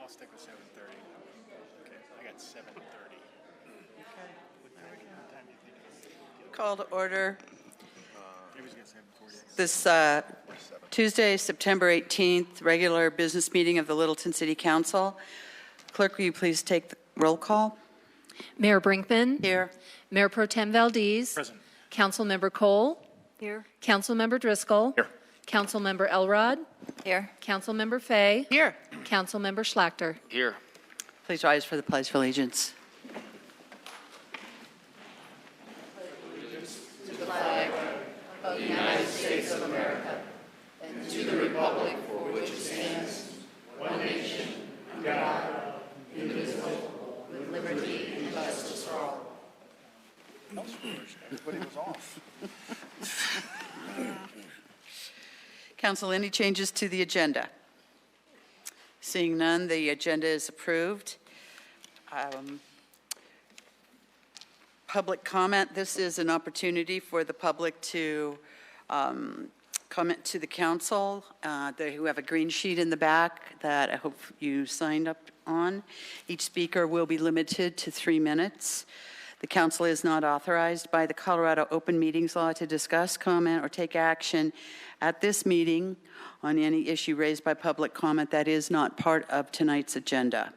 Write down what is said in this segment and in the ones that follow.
I'll stick with 7:30. Okay, I got 7:30. Okay. What time do you think? Call to order Maybe we get 7:40. this Tuesday, September 18th, regular business meeting of the Littleton City Council. Clerk, will you please take the roll call? Mayor Brinkman. Here. Mayor Pro Tem Valdez. Present. Councilmember Cole. Here. Councilmember Driscoll. Here. Councilmember Elrod. Here. Councilmember Fay. Here. Councilmember Schlachter. Here. Please rise for the Pledge of Allegiance. Everybody was off. Council, any changes to the agenda? Seeing none, the agenda is approved. Public comment. This is an opportunity for the public to comment to the council, who have a green sheet in the back that I hope you signed up on. Each speaker will be limited to 3 minutes. The council is not authorized by the Colorado Open Meetings Law to discuss, comment, or take action at this meeting on any issue raised by public comment that is not part of tonight's agenda.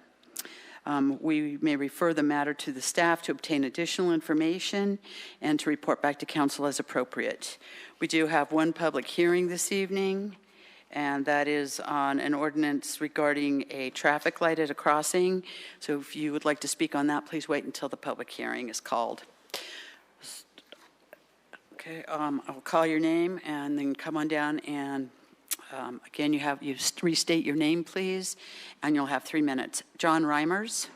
We may refer the matter to the staff to obtain additional information and to report back to council as appropriate. We do have one public hearing this evening, and that is on an ordinance regarding a traffic light at a crossing. So if you would like to speak on that, please wait until the public hearing is called. Okay, I'll call your name and then come on down and again, you restate your name, please, and you'll have 3 minutes. John Reimers.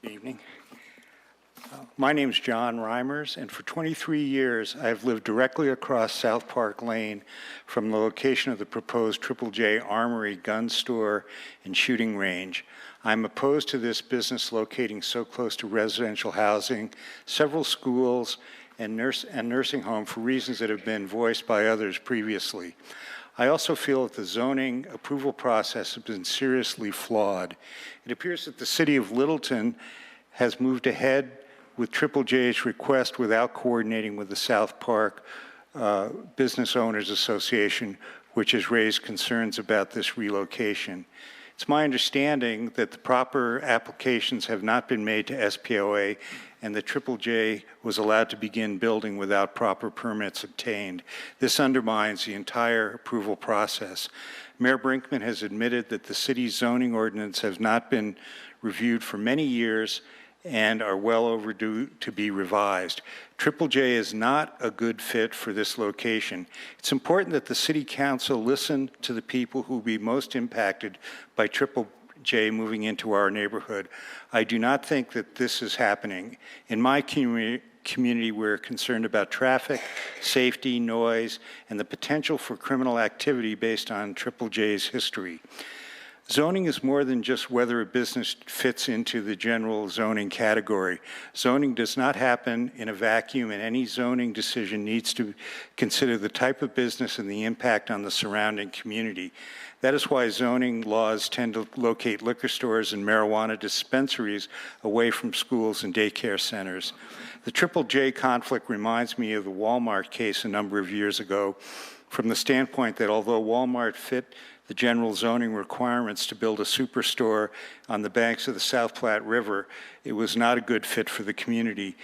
Good evening. My name's John Reimers, and for 23 years, I've lived directly across South Park Lane from the location of the proposed Triple J Armory gun store and shooting range. I'm opposed to this business locating so close to residential housing, several schools, and nursing home for reasons that have been voiced by others previously. I also feel that the zoning approval process has been seriously flawed. It appears that the City of Littleton has moved ahead with Triple J's request without coordinating with the South Park Business Owners Association, which has raised concerns about this relocation. It's my understanding that the proper applications have not been made to SPOA and that Triple J was allowed to begin building without proper permits obtained. This undermines the entire approval process. Mayor Brinkman has admitted that the city's zoning ordinance has not been reviewed for many years and are well overdue to be revised. Triple J is not a good fit for this location. It's important that the City Council listen to the people who will be most impacted by Triple J moving into our neighborhood. I do not think that this is happening. In my community, we're concerned about traffic, safety, noise, and the potential for criminal activity based on Triple J's history. Zoning is more than just whether a business fits into the general zoning category. Zoning does not happen in a vacuum, and any zoning decision needs to consider the type of business and the impact on the surrounding community. That is why zoning laws tend to locate liquor stores and marijuana dispensaries away from schools and daycare centers. The Triple J conflict reminds me of the Walmart case a number of years ago, from the standpoint that although Walmart fit the general zoning requirements to build a superstore on the banks of the South Platte River, it was not a good fit for the community.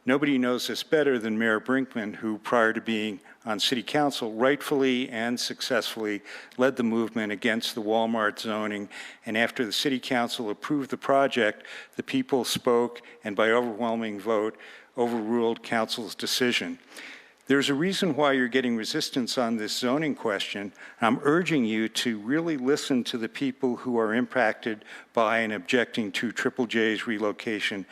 Nobody knows this better than Mayor Brinkman, who, prior to being on City Council, rightfully and successfully led the movement against the Walmart zoning. And after the City Council approved the project, the people spoke and by overwhelming vote overruled Council's decision. There's a reason why you're getting resistance on this zoning question. I'm urging you to really listen to the people who are impacted by and objecting to Triple J's relocation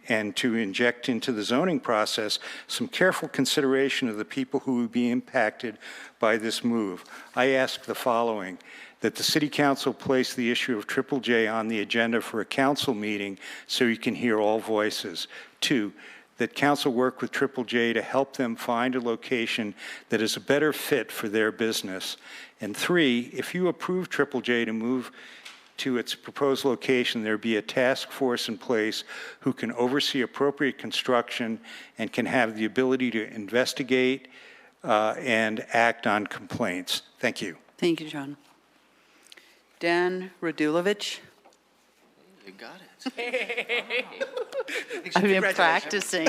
and to inject into the zoning process some careful consideration of the people who would be impacted by this move. I ask the following: that the City Council place the issue of Triple J on the agenda for a council meeting so you can hear all voices. 2, that council work with Triple J to help them find a location that is a better fit for their business. And 3, if you approve Triple J to move to its proposed location, there be a task force in place who can oversee appropriate construction and can have the ability to investigate and act on complaints. Thank you. Thank you, John. Dan Radulovich. You got it. I've been practicing.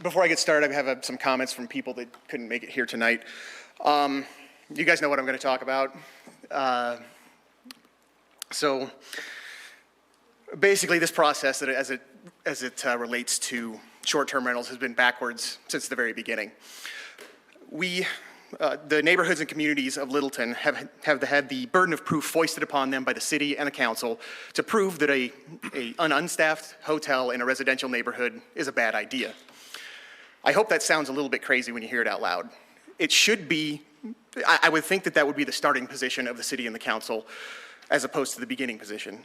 Before I get started, I have some comments from people that couldn't make it here tonight. You guys know what I'm going to talk about. So basically, this process, that as it relates to short-term rentals, has been backwards since the very beginning. The neighborhoods and communities of Littleton have had the burden of proof foisted upon them by the city and the council to prove that an unstaffed hotel in a residential neighborhood is a bad idea. I hope that sounds a little bit crazy when you hear it out loud. It should be, I would think that would be the starting position of the city and the council as opposed to the beginning position.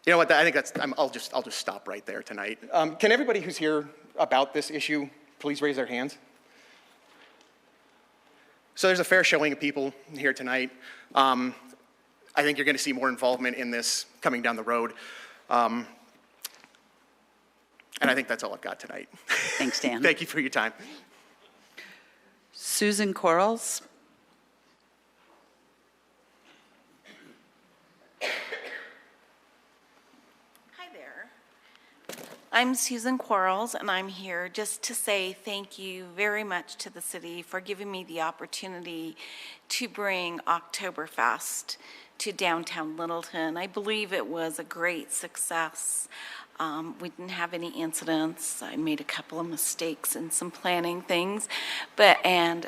You know what, I think I'll just stop right there tonight. Can everybody who's here about this issue please raise their hands? So there's a fair showing of people here tonight. I think you're going to see more involvement in this coming down the road. And I think that's all I've got tonight. Thanks, Dan. Thank you for your time. Susan Quarles. Hi there. I'm Susan Quarles, and I'm here just to say thank you very much to the city for giving me the opportunity to bring Oktoberfest to downtown Littleton. I believe it was a great success. We didn't have any incidents. I made a couple of mistakes in some planning things, and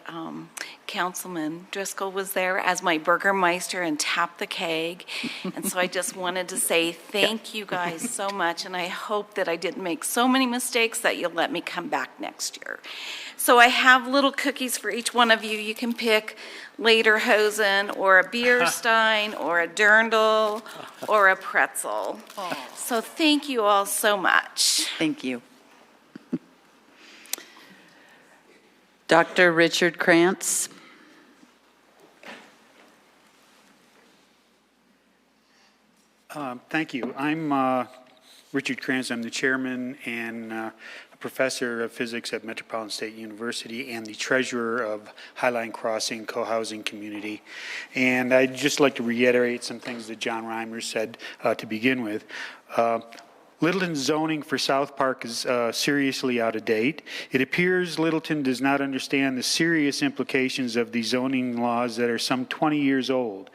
Councilman Driscoll was there as my Burgermeister and tapped the keg. And so I just wanted to say thank you guys so much, and I hope that I didn't make so many mistakes that you'll let me come back next year. So I have little cookies for each one of you. You can pick Lederhosen or a Bierstein or a Dirndl or a pretzel. So thank you all so much. Thank you. Dr. Richard Krantz. Thank you. I'm Richard Krantz. I'm the chairman and a professor of physics at Metropolitan State University and the treasurer of Highline Crossing Co-Housing Community. And I'd just like to reiterate some things that John Reimers said to begin with. Littleton's zoning for South Park is seriously out of date. It appears Littleton does not understand the serious implications of the zoning laws that are some 20 years old.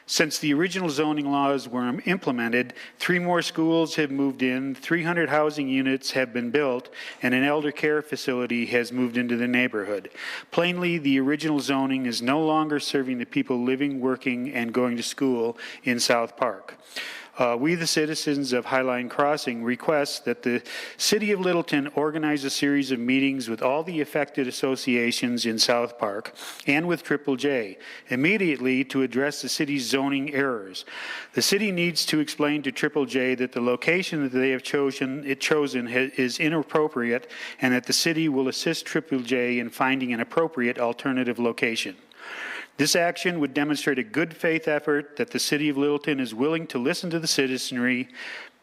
Since the original zoning laws were implemented, 3 more schools have moved in, 300 housing units have been built, and an elder care facility has moved into the neighborhood. Plainly, the original zoning is no longer serving the people living, working, and going to school in South Park. We, the citizens of Highline Crossing, request that the City of Littleton organize a series of meetings with all the affected associations in South Park and with Triple J immediately to address the city's zoning errors. The city needs to explain to Triple J that the location that they have chosen is inappropriate and that the city will assist Triple J in finding an appropriate alternative location. This action would demonstrate a good faith effort that the City of Littleton is willing to listen to the citizenry,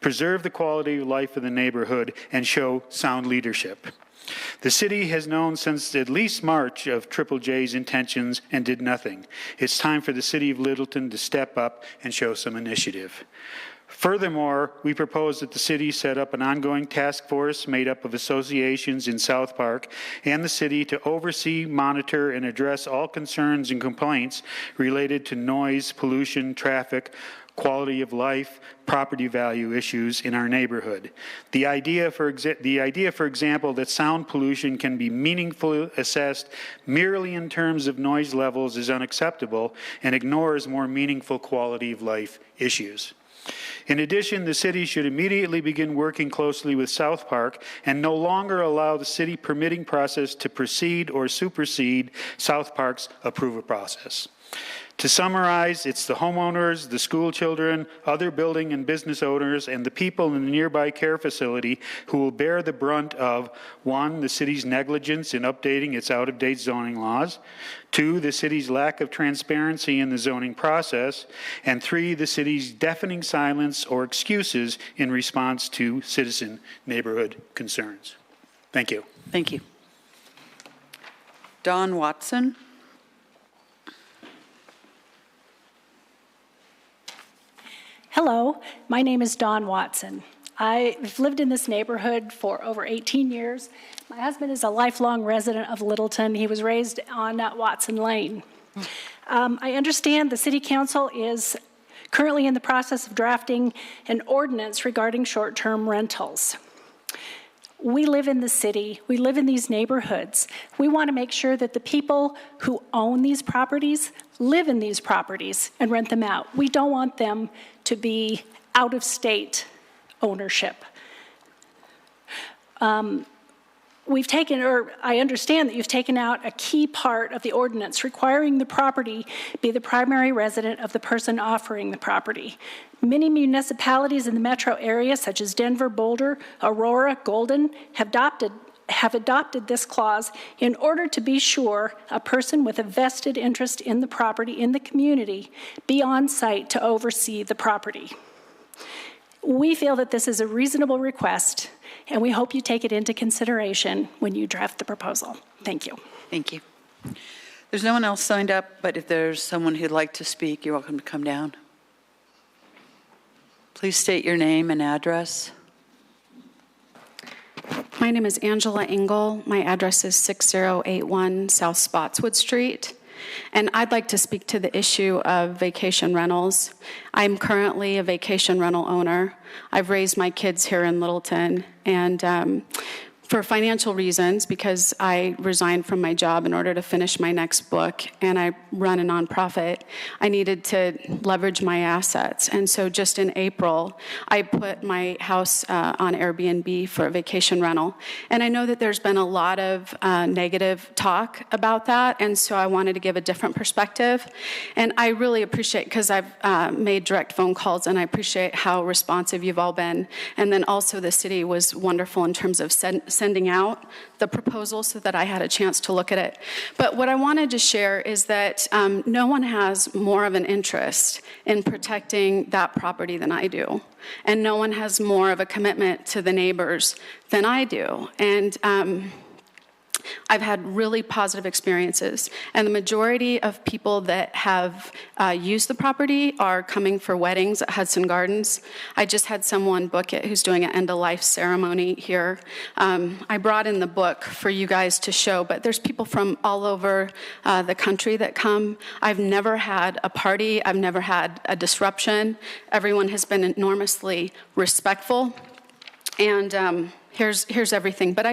preserve the quality of life of the neighborhood, and show sound leadership. The city has known since at least March of Triple J's intentions and did nothing. It's time for the City of Littleton to step up and show some initiative. Furthermore, we propose that the city set up an ongoing task force made up of associations in South Park and the city to oversee, monitor, and address all concerns and complaints related to noise, pollution, traffic, quality of life, property value issues in our neighborhood. The idea, for example, that sound pollution can be meaningfully assessed merely in terms of noise levels is unacceptable and ignores more meaningful quality of life issues. In addition, the city should immediately begin working closely with South Park and no longer allow the city permitting process to precede or supersede South Park's approval process. To summarize, it's the homeowners, the school children, other building and business owners, and the people in the nearby care facility who will bear the brunt of, 1, the city's negligence in updating its out-of-date zoning laws, 2, the city's lack of transparency in the zoning process, and 3, the city's deafening silence or excuses in response to citizen neighborhood concerns. Thank you. Thank you. Don Watson. Hello, my name is Dawn Watson. I've lived in this neighborhood for over 18 years. My husband is a lifelong resident of Littleton. He was raised on Watson Lane. I understand the City Council is currently in the process of drafting an ordinance regarding short-term rentals. We live in the city, we live in these neighborhoods. We want to make sure that the people who own these properties live in these properties and rent them out. We don't want them to be out-of-state ownership. we've taken, or I understand that you've taken out a key part of the ordinance requiring the property be the primary resident of the person offering the property. Many municipalities in the metro area, such as Denver, Boulder, Aurora, Golden, have adopted this clause in order to be sure a person with a vested interest in the property in the community be on site to oversee the property. We feel that this is a reasonable request, and we hope you take it into consideration when you draft the proposal. Thank you. Thank you. There's no one else signed up, but if there's someone who'd like to speak, you're welcome to come down. Please state your name and address. My name is Angela Engel. My address is 6081 South Spotswood Street. And I'd like to speak to the issue of vacation rentals. I'm currently a vacation rental owner. I've raised my kids here in Littleton, and for financial reasons, because I resigned from my job in order to finish my next book, and I run a nonprofit, I needed to leverage my assets. And so just in April, I put my house on Airbnb for a vacation rental. And I know that there's been a lot of negative talk about that, and so I wanted to give a different perspective. And I really appreciate, because I've made direct phone calls, and I appreciate how responsive you've all been. And then also the city was wonderful in terms of sending out the proposal so that I had a chance to look at it. But what I wanted to share is that no one has more of an interest in protecting that property than I do. And no one has more of a commitment to the neighbors than I do. And I've had really positive experiences, and the majority of people that have used the property are coming for weddings at Hudson Gardens. I just had someone book it who's doing an end-of-life ceremony here. I brought in the book for you guys to show, but there's people from all over the country that come. I've never had a party. I've never had a disruption. Everyone has been enormously respectful, and here's everything. But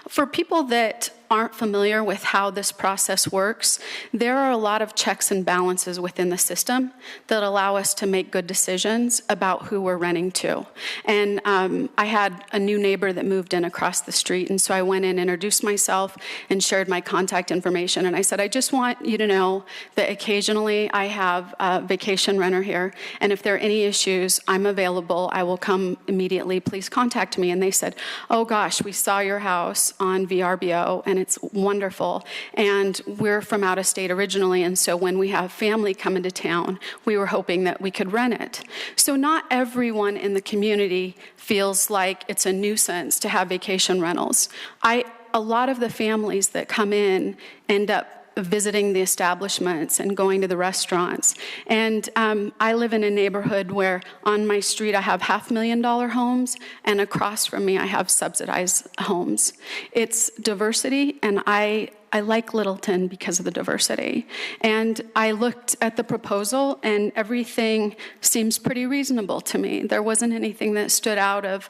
for people that aren't familiar with how this process works, there are a lot of checks and balances within the system that allow us to make good decisions about who we're renting to. And I had a new neighbor that moved in across the street, and so I went in, introduced myself, and shared my contact information. And I said, I just want you to know that occasionally I have a vacation renter here, and if there are any issues, I'm available. I will come immediately. Please contact me. And they said, oh gosh, we saw your house on VRBO, and it's wonderful. And we're from out of state originally, and so when we have family come into town, we were hoping that we could rent it. So not everyone in the community feels like it's a nuisance to have vacation rentals. A lot of the families that come in end up visiting the establishments and going to the restaurants. And I live in a neighborhood where on my street I have $500,000 homes, and across from me I have subsidized homes. It's diversity, and I like Littleton because of the diversity. And I looked at the proposal, and everything seems pretty reasonable to me. There wasn't anything that stood out of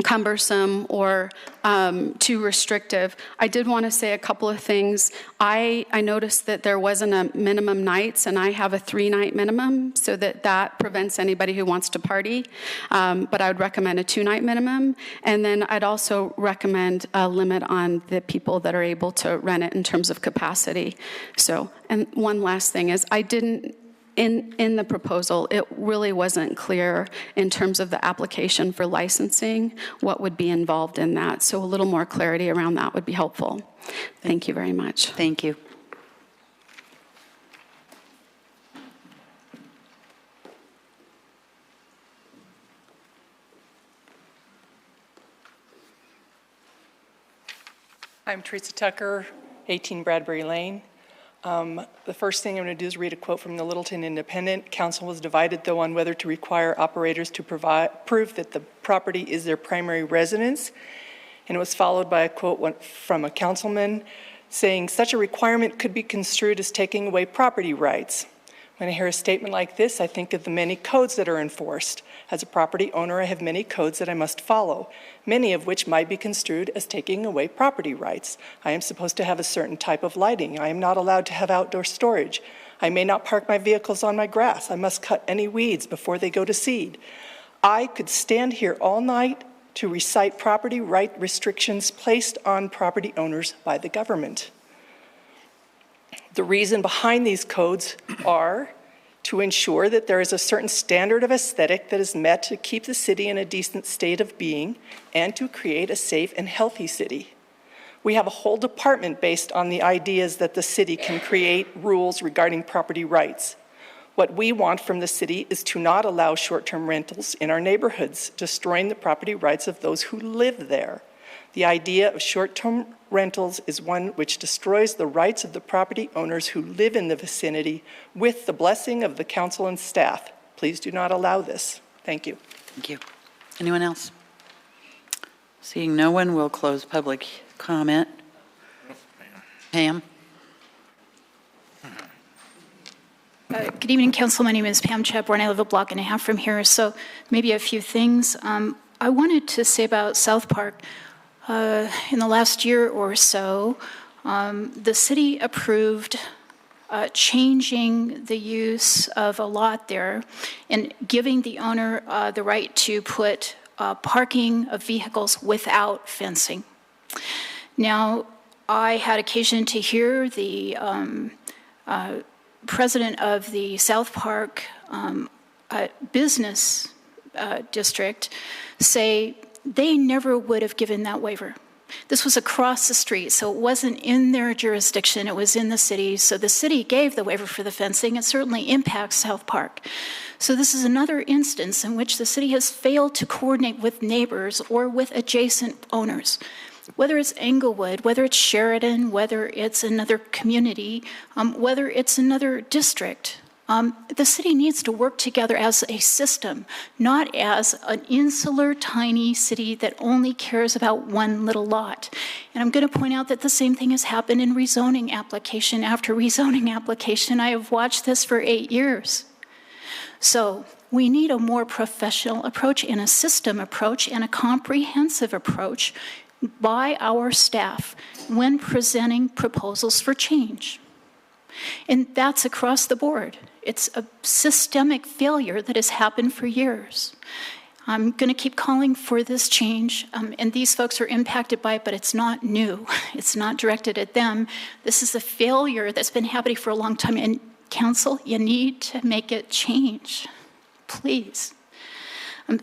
cumbersome or too restrictive. I did want to say a couple of things. I noticed that there wasn't a minimum nights, and I have a 3-night minimum, so that prevents anybody who wants to party. But I would recommend a 2-night minimum. And then I'd also recommend a limit on the people that are able to rent it in terms of capacity. So, and one last thing is in the proposal, it really wasn't clear in terms of the application for licensing what would be involved in that. So a little more clarity around that would be helpful. Thank you very much. Thank you. I'm Teresa Tucker, 18 Bradbury Lane. The first thing I'm going to do is read a quote from the Littleton Independent. Council was divided, though, on whether to require operators to prove that the property is their primary residence. And it was followed by a quote from a councilman saying, such a requirement could be construed as taking away property rights. When I hear a statement like this, I think of the many codes that are enforced. As a property owner, I have many codes that I must follow, many of which might be construed as taking away property rights. I am supposed to have a certain type of lighting. I am not allowed to have outdoor storage. I may not park my vehicles on my grass. I must cut any weeds before they go to seed. I could stand here all night to recite property right restrictions placed on property owners by the government. The reason behind these codes are to ensure that there is a certain standard of aesthetic that is met to keep the city in a decent state of being and to create a safe and healthy city. We have a whole department based on the ideas that the city can create rules regarding property rights. What we want from the city is to not allow short-term rentals in our neighborhoods, destroying the property rights of those who live there. The idea of short-term rentals is one which destroys the rights of the property owners who live in the vicinity with the blessing of the council and staff. Please do not allow this. Thank you. Thank you. Anyone else? Seeing no one, we'll close public comment. Pam? Good evening, Council. My name is Pam Chapborn. I live a block and a half from here, so maybe a few things. I wanted to say about South Park. In the last year or so, the city approved changing the use of a lot there and giving the owner the right to put parking of vehicles without fencing. Now, I had occasion to hear the president of the South Park business district say they never would have given that waiver. This was across the street, so it wasn't in their jurisdiction, it was in the city. So the city gave the waiver for the fencing. It certainly impacts South Park. So this is another instance in which the city has failed to coordinate with neighbors or with adjacent owners. Whether it's Englewood, whether it's Sheridan, whether it's another community, whether it's another district, the city needs to work together as a system, not as an insular, tiny city that only cares about one little lot. And I'm going to point out that the same thing has happened in rezoning application after rezoning application. I have watched this for 8 years. So we need a more professional approach and a system approach and a comprehensive approach by our staff when presenting proposals for change. And that's across the board. It's a systemic failure that has happened for years. I'm going to keep calling for this change, and these folks are impacted by it, but it's not new. It's not directed at them. This is a failure that's been happening for a long time, and council, you need to make it change, please.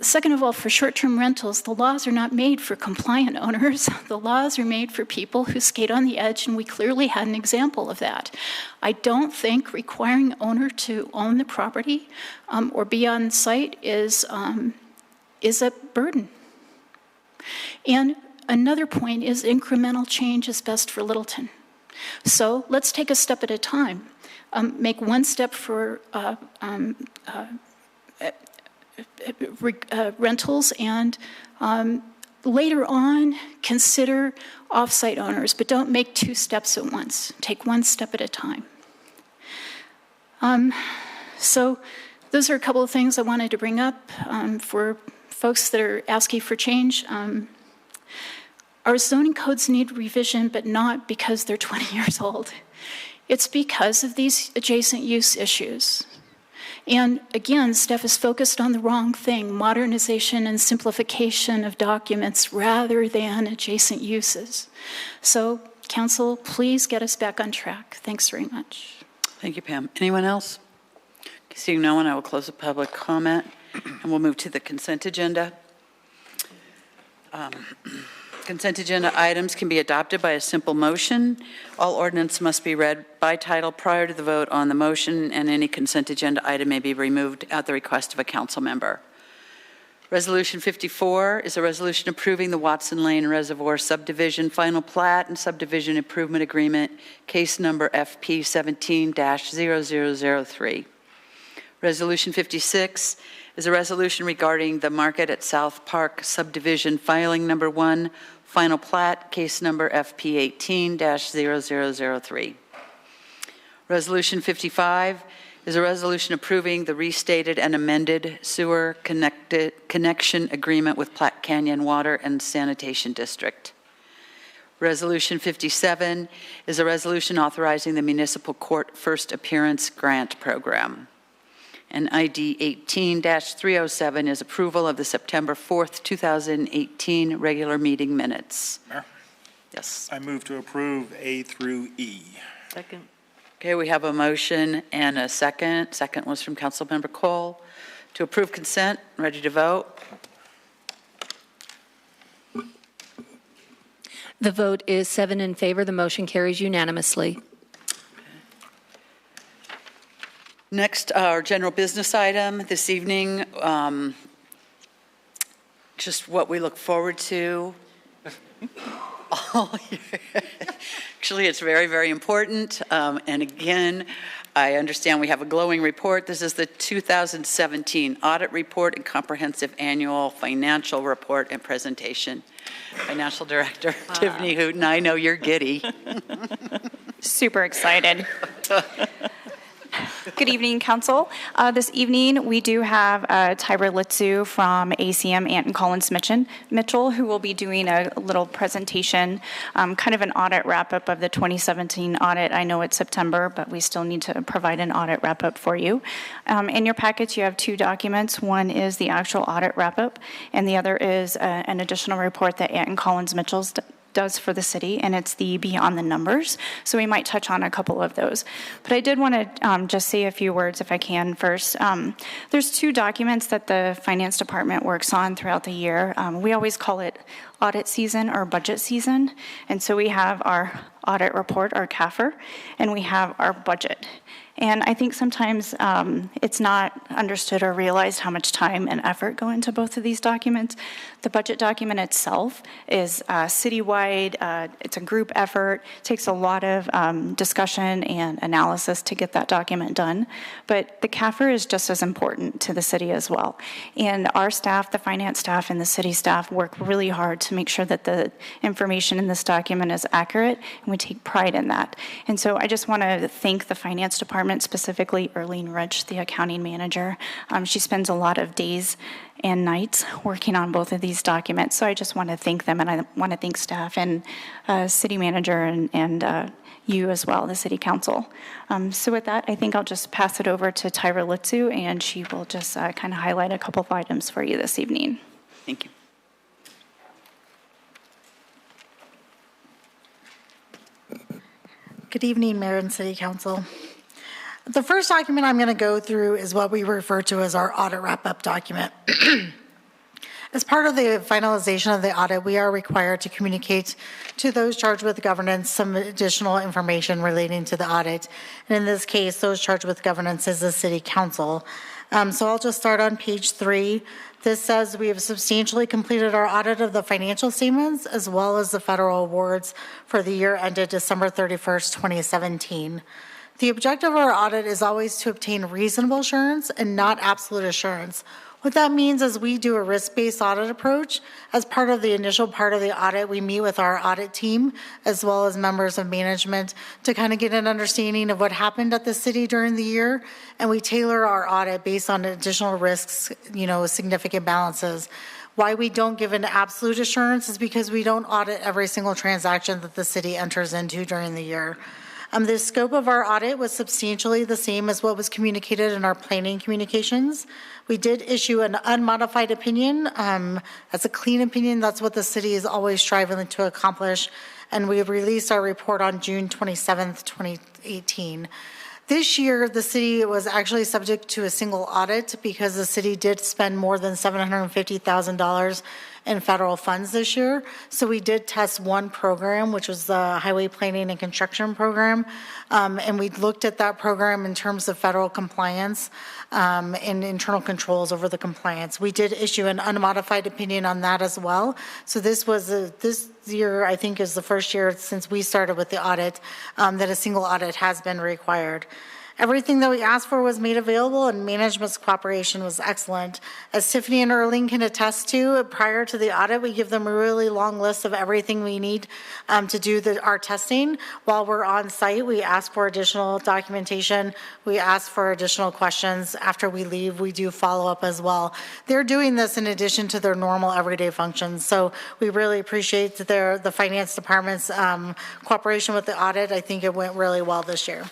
Second of all, for short-term rentals, the laws are not made for compliant owners. The laws are made for people who skate on the edge, and we clearly had an example of that. I don't think requiring owner to own the property or be on site is a burden. And another point is incremental change is best for Littleton. So let's take a step at a time. Make one step for rentals, and later on consider off-site owners, but don't make 2 steps at once. Take 1 step at a time. So those are a couple of things I wanted to bring up for folks that are asking for change. Our zoning codes need revision, but not because they're 20 years old. It's because of these adjacent use issues. And again, staff is focused on the wrong thing, modernization and simplification of documents rather than adjacent uses. So, council, please get us back on track. Thanks very much. Thank you, Pam. Anyone else? Seeing no one, I will close the public comment, and we'll move to the consent agenda. Consent agenda items can be adopted by a simple motion. All ordinance must be read by title prior to the vote on the motion, and any consent agenda item may be removed at the request of a council member. Resolution 54 is a resolution approving the Watson Lane Reservoir Subdivision Final Plat and Subdivision Improvement Agreement, case number FP 17-0003. Resolution 56 is a resolution regarding the Market at South Park Subdivision Filing Number 1, Final Plat, case number FP 18-0003. Resolution 55 is a resolution approving the restated and amended sewer connection agreement with Platte Canyon Water and Sanitation District. Resolution 57 is a resolution authorizing the municipal court first appearance grant program. And ID 18-307 is approval of the September 4th, 2018 regular meeting minutes. Mayor? Yes. I move to approve A through E. Second. Okay, we have a motion and a second. Second was from Councilmember Cole. To approve consent, ready to vote? The vote is 7 in favor. The motion carries unanimously. Next, our general business item this evening, just what we look forward to. Actually, it's very, very important. And again, I understand we have a glowing report. This is the 2017 Audit Report and Comprehensive Annual Financial Report and Presentation. Financial Director Tiffany Hooten, I know you're giddy. Super excited. Good evening, Council. This evening, we do have Tyra Litsu from ACM Anton Collins Mitchell, who will be doing a little presentation, kind of an audit wrap-up of the 2017 audit. I know it's September, but we still need to provide an audit wrap-up for you. In your package, you have two documents. One is the actual audit wrap-up, and the other is an additional report that Anton Collins Mitchell does for the city, and it's the Beyond the Numbers. So we might touch on a couple of those. But I did want to just say a few words, if I can, first. There's two documents that the Finance Department works on throughout the year. We always call it audit season or budget season. And so we have our audit report, our CAFR, and we have our budget. And I think sometimes it's not understood or realized how much time and effort go into both of these documents. The budget document itself is citywide. It's a group effort. It takes a lot of discussion and analysis to get that document done. But the CAFR is just as important to the city as well. And our staff, the finance staff and the city staff, work really hard to make sure that the information in this document is accurate, and we take pride in that. And so I just want to thank the finance department, specifically Erlene Rich, the accounting manager. She spends a lot of days and nights working on both of these documents. So I just want to thank them, and I want to thank staff and city manager and you as well, the city council. So with that, I think I'll just pass it over to Tyra Litsu, and she will just kind of highlight a couple of items for you this evening. Thank you. Good evening, Mayor and City Council. The first document I'm going to go through is what we refer to as our audit wrap-up document. As part of the finalization of the audit, we are required to communicate to those charged with governance some additional information relating to the audit. And in this case, those charged with governance is the City Council. So I'll just start on page 3. This says we have substantially completed our audit of the financial statements as well as the federal awards for the year ended December 31st, 2017. The objective of our audit is always to obtain reasonable assurance and not absolute assurance. What that means is we do a risk-based audit approach. As part of the initial part of the audit, we meet with our audit team as well as members of management to kind of get an understanding of what happened at the city during the year, and we tailor our audit based on additional risks, significant balances. Why we don't give an absolute assurance is because we don't audit every single transaction that the city enters into during the year. The scope of our audit was substantially the same as what was communicated in our planning communications. We did issue an unmodified opinion. That's a clean opinion. That's what the city is always striving to accomplish. And we released our report on June 27th, 2018. This year, the city was actually subject to a single audit because the city did spend more than $750,000 in federal funds this year. So we did test one program, which was the Highway Planning and Construction Program. And we looked at that program in terms of federal compliance and internal controls over the compliance. We did issue an unmodified opinion on that as well. So this was this year, I think, is the first year since we started with the audit that a single audit has been required. Everything that we asked for was made available, and management's cooperation was excellent. As Tiffany and Erling can attest to, prior to the audit, we give them a really long list of everything we need to do our testing. While we're on site, we ask for additional documentation. We ask for additional questions. After we leave, we do follow up as well. They're doing this in addition to their normal everyday functions. So we really appreciate the finance department's cooperation with the audit. I think it went really well this year.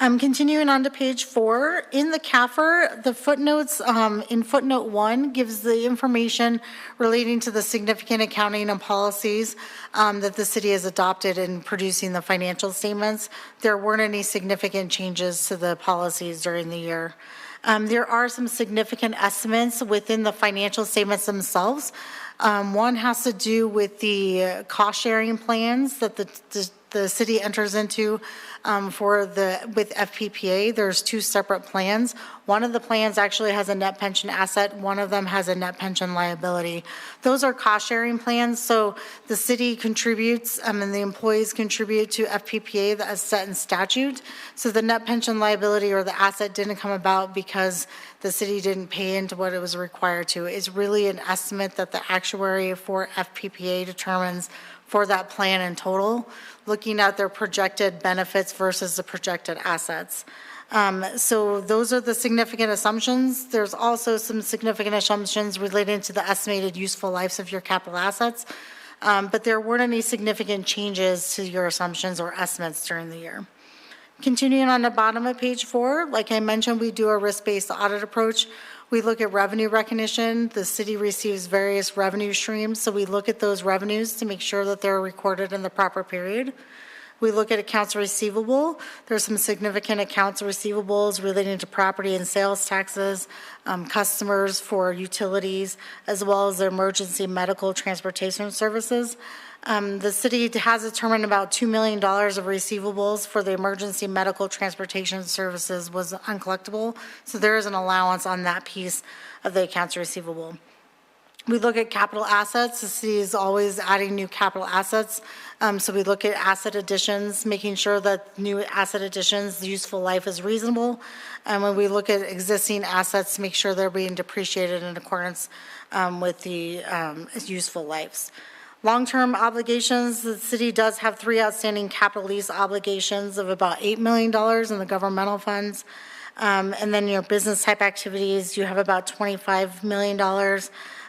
Continuing on to page 4, in the CAFR, the footnotes, in footnote 1 gives the information relating to the significant accounting and policies that the city has adopted in producing the financial statements. There weren't any significant changes to the policies during the year. There are some significant estimates within the financial statements themselves. One has to do with the cost-sharing plans that the city enters into with FPPA. There's 2 separate plans. One of the plans actually has a net pension asset. One of them has a net pension liability. Those are cost-sharing plans, so the city contributes and the employees contribute to FPPA that is set in statute. So the net pension liability or the asset didn't come about because the city didn't pay into what it was required to. It's really an estimate that the actuary for FPPA determines for that plan in total, looking at their projected benefits versus the projected assets. So those are the significant assumptions. There's also some significant assumptions relating to the estimated useful lives of your capital assets, but there weren't any significant changes to your assumptions or estimates during the year. Continuing on the bottom of page 4, like I mentioned, we do a risk-based audit approach. We look at revenue recognition. The city receives various revenue streams, so we look at those revenues to make sure that they're recorded in the proper period. We look at accounts receivable. There's some significant accounts receivables relating to property and sales taxes, customers for utilities, as well as their emergency medical transportation services. The city has determined about $2 million of receivables for the emergency medical transportation services was uncollectible, so there is an allowance on that piece of the accounts receivable. We look at capital assets. The city is always adding new capital assets, so we look at asset additions, making sure that new asset additions, the useful life is reasonable, and when we look at existing assets, make sure they're being depreciated in accordance with the useful lives. Long-term obligations, the city does have 3 outstanding capital lease obligations of about $8 million in the governmental funds. And then your business type activities, you have about $25 million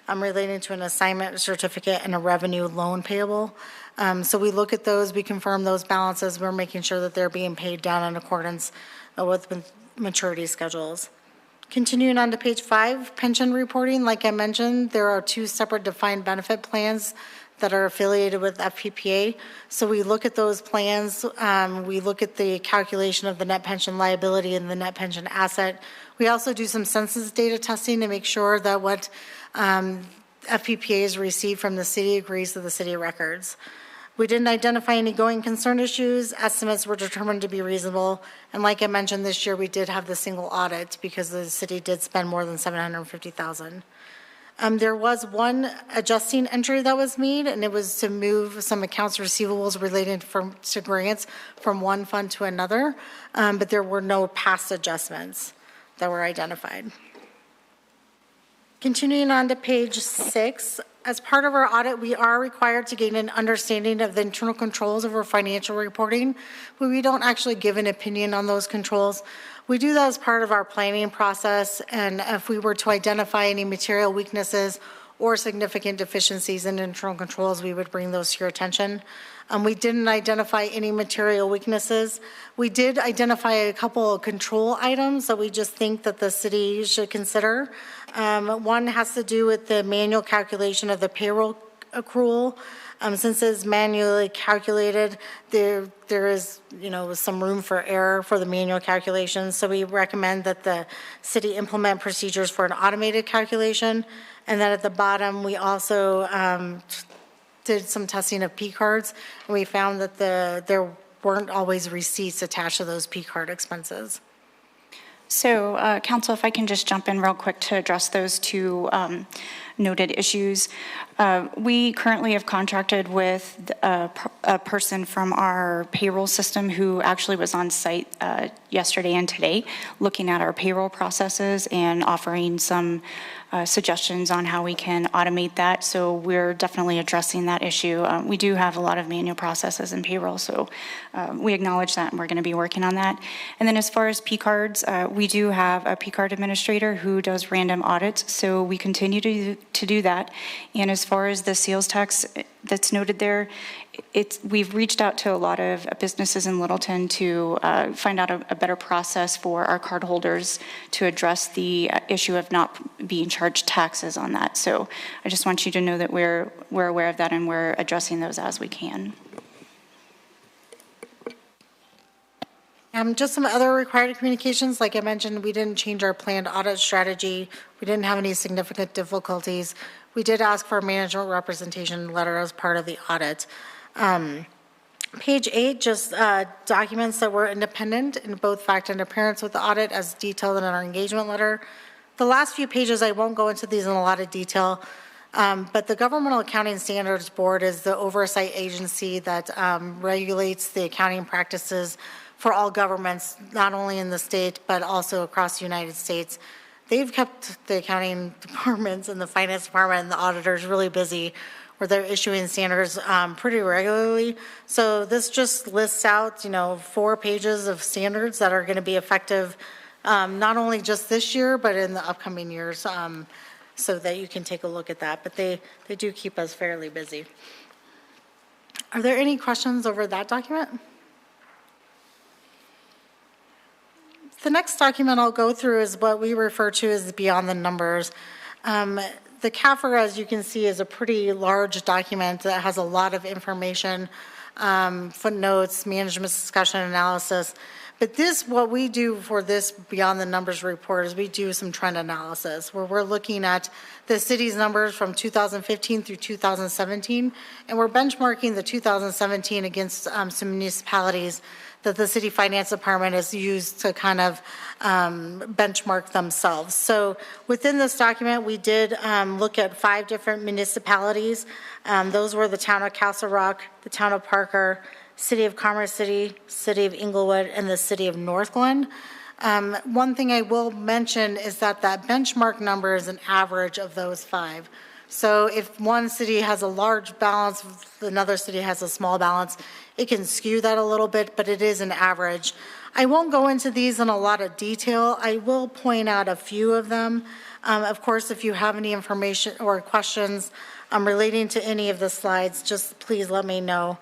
relating to an assignment certificate and a revenue loan payable. So we look at those, we confirm those balances, we're making sure that they're being paid down in accordance with maturity schedules. Continuing on to page 5, pension reporting. Like I mentioned, there are 2 separate defined benefit plans that are affiliated with FPPA. So we look at those plans, we look at the calculation of the net pension liability and the net pension asset. We also do some census data testing to make sure that what FPPA has received from the city agrees with the city records. We didn't identify any going concern issues. Estimates were determined to be reasonable. And like I mentioned, this year we did have the single audit because the city did spend more than $750,000. There was one adjusting entry that was made, and it was to move some accounts receivables related to grants from one fund to another, but there were no past adjustments that were identified. Continuing on to page 6, as part of our audit, we are required to gain an understanding of the internal controls of our financial reporting, but we don't actually give an opinion on those controls. We do that as part of our planning process, and if we were to identify any material weaknesses or significant deficiencies in internal controls, we would bring those to your attention. We didn't identify any material weaknesses. We did identify a couple of control items that we just think that the city should consider. One has to do with the manual calculation of the payroll accrual. Since it's manually calculated, there is, some room for error for the manual calculation. So we recommend that the city implement procedures for an automated calculation. And then at the bottom, we also did some testing of P cards, and we found that there weren't always receipts attached to those P card expenses. So, Council, if I can just jump in real quick to address those 2 noted issues. We currently have contracted with a person from our payroll system who actually was on site yesterday and today looking at our payroll processes and offering some suggestions on how we can automate that. So we're definitely addressing that issue. We do have a lot of manual processes in payroll, so we acknowledge that and we're going to be working on that. And then as far as P cards, we do have a P card administrator who does random audits, so we continue to do that. And as as far as the sales tax that's noted there, we've reached out to a lot of businesses in Littleton to find out a better process for our cardholders to address the issue of not being charged taxes on that. So I just want you to know that we're aware of that and we're addressing those as we can. Just some other required communications. Like I mentioned, we didn't change our planned audit strategy. We didn't have any significant difficulties. We did ask for a management representation letter as part of the audit. Page 8, just documents that were independent in both fact and appearance with the audit as detailed in our engagement letter. The last few pages, I won't go into these in a lot of detail, but the Governmental Accounting Standards Board is the oversight agency that regulates the accounting practices for all governments, not only in the state, but also across the United States. They've kept the accounting departments and the finance department and the auditors really busy, where they're issuing standards pretty regularly. So this just lists out, 4 pages of standards that are going to be effective not only just this year, but in the upcoming years, so that you can take a look at that. But they do keep us fairly busy. Are there any questions over that document? The next document I'll go through is what we refer to as beyond the numbers. The CAFR, as you can see, is a pretty large document that has a lot of information, footnotes, management discussion analysis. But what we do for this beyond the numbers report is we do some trend analysis where we're looking at the city's numbers from 2015 through 2017, and we're benchmarking the 2017 against some municipalities that the city finance department has used to kind of benchmark themselves. So within this document, we did look at 5 different municipalities. Those were the town of Castle Rock, the town of Parker, City of Commerce City, City of Inglewood, and the City of Northglenn. One thing I will mention is that benchmark number is an average of those 5. So if one city has a large balance, another city has a small balance, it can skew that a little bit, but it is an average. I won't go into these in a lot of detail. I will point out a few of them. Of course, if you have any information or questions relating to any of the slides, just please let me know.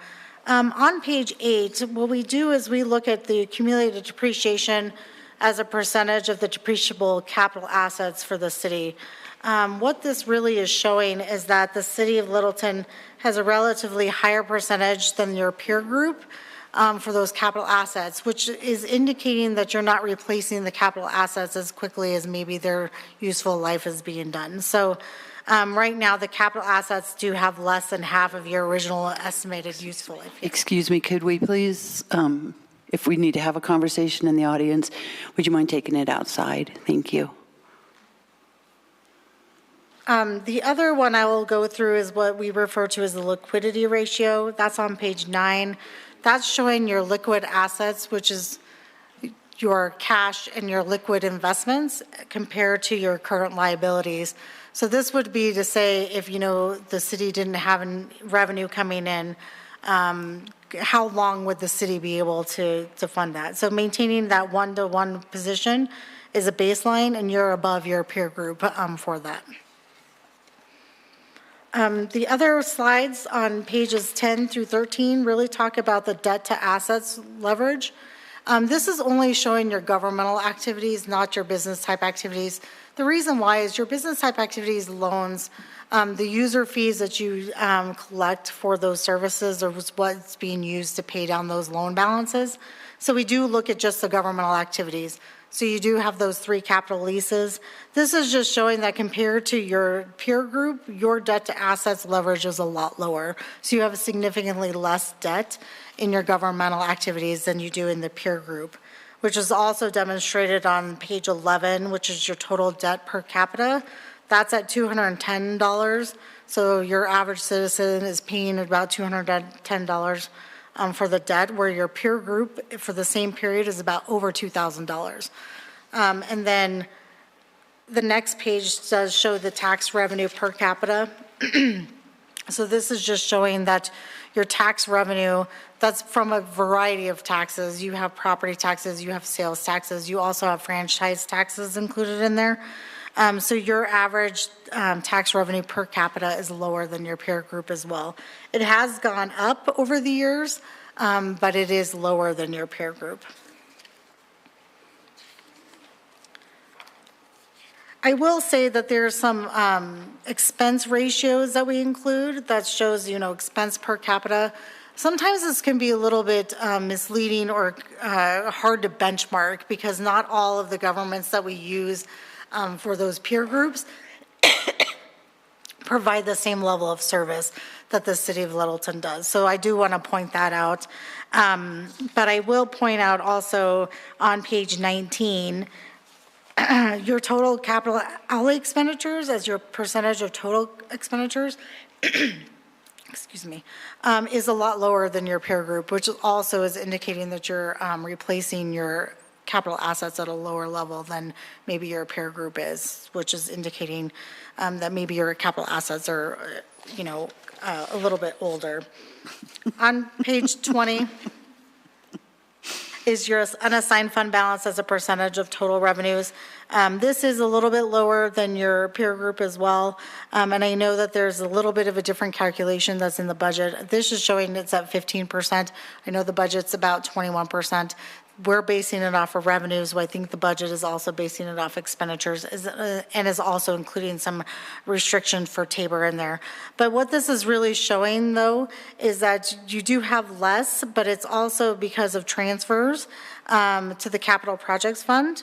On page 8, what we do is we look at the accumulated depreciation as a percentage of the depreciable capital assets for the city. What this really is showing is that the city of Littleton has a relatively higher percentage than your peer group for those capital assets, which is indicating that you're not replacing the capital assets as quickly as maybe their useful life is being done. So right now, the capital assets do have less than half of your original estimated useful life. Excuse me, could we please, if we need to have a conversation in the audience, would you mind taking it outside? Thank you. The other one I will go through is what we refer to as the liquidity ratio. That's on page 9. That's showing your liquid assets, which is your cash and your liquid investments compared to your current liabilities. So this would be to say if, the city didn't have revenue coming in, how long would the city be able to fund that? So maintaining that 1-to-1 position is a baseline, and you're above your peer group for that. The other slides on pages 10 through 13 really talk about the debt to assets leverage. This is only showing your governmental activities, not your business type activities. The reason why is your business type activities, loans, the user fees that you collect for those services are what's being used to pay down those loan balances. So we do look at just the governmental activities. So you do have those 3 capital leases. This is just showing that compared to your peer group, your debt to assets leverage is a lot lower. So you have significantly less debt in your governmental activities than you do in the peer group, which is also demonstrated on page 11, which is your total debt per capita. That's at $210. So your average citizen is paying about $210 for the debt, where your peer group for the same period is about over $2,000. And then the next page does show the tax revenue per capita. So this is just showing that your tax revenue, that's from a variety of taxes. You have property taxes, you have sales taxes, you also have franchise taxes included in there. So your average tax revenue per capita is lower than your peer group as well. It has gone up over the years, but it is lower than your peer group. I will say that there's some expense ratios that we include that shows, expense per capita. Sometimes this can be a little bit misleading or hard to benchmark because not all of the governments that we use for those peer groups provide the same level of service that the city of Littleton does. So I do want to point that out. But I will point out also on page 19, your total capital outlay expenditures as your percentage of total expenditures, excuse me, is a lot lower than your peer group, which also is indicating that you're replacing your capital assets at a lower level than maybe your peer group is, which is indicating that maybe your capital assets are, a little bit older. On page 20 is your unassigned fund balance as a percentage of total revenues. This is a little bit lower than your peer group as well. And I know that there's a little bit of a different calculation that's in the budget. This is showing it's at 15%. I know the budget's about 21%. We're basing it off of revenues. So I think the budget is also basing it off expenditures and is also including some restriction for Tabor in there. But what this is really showing, though, is that you do have less, but it's also because of transfers to the Capital Projects Fund.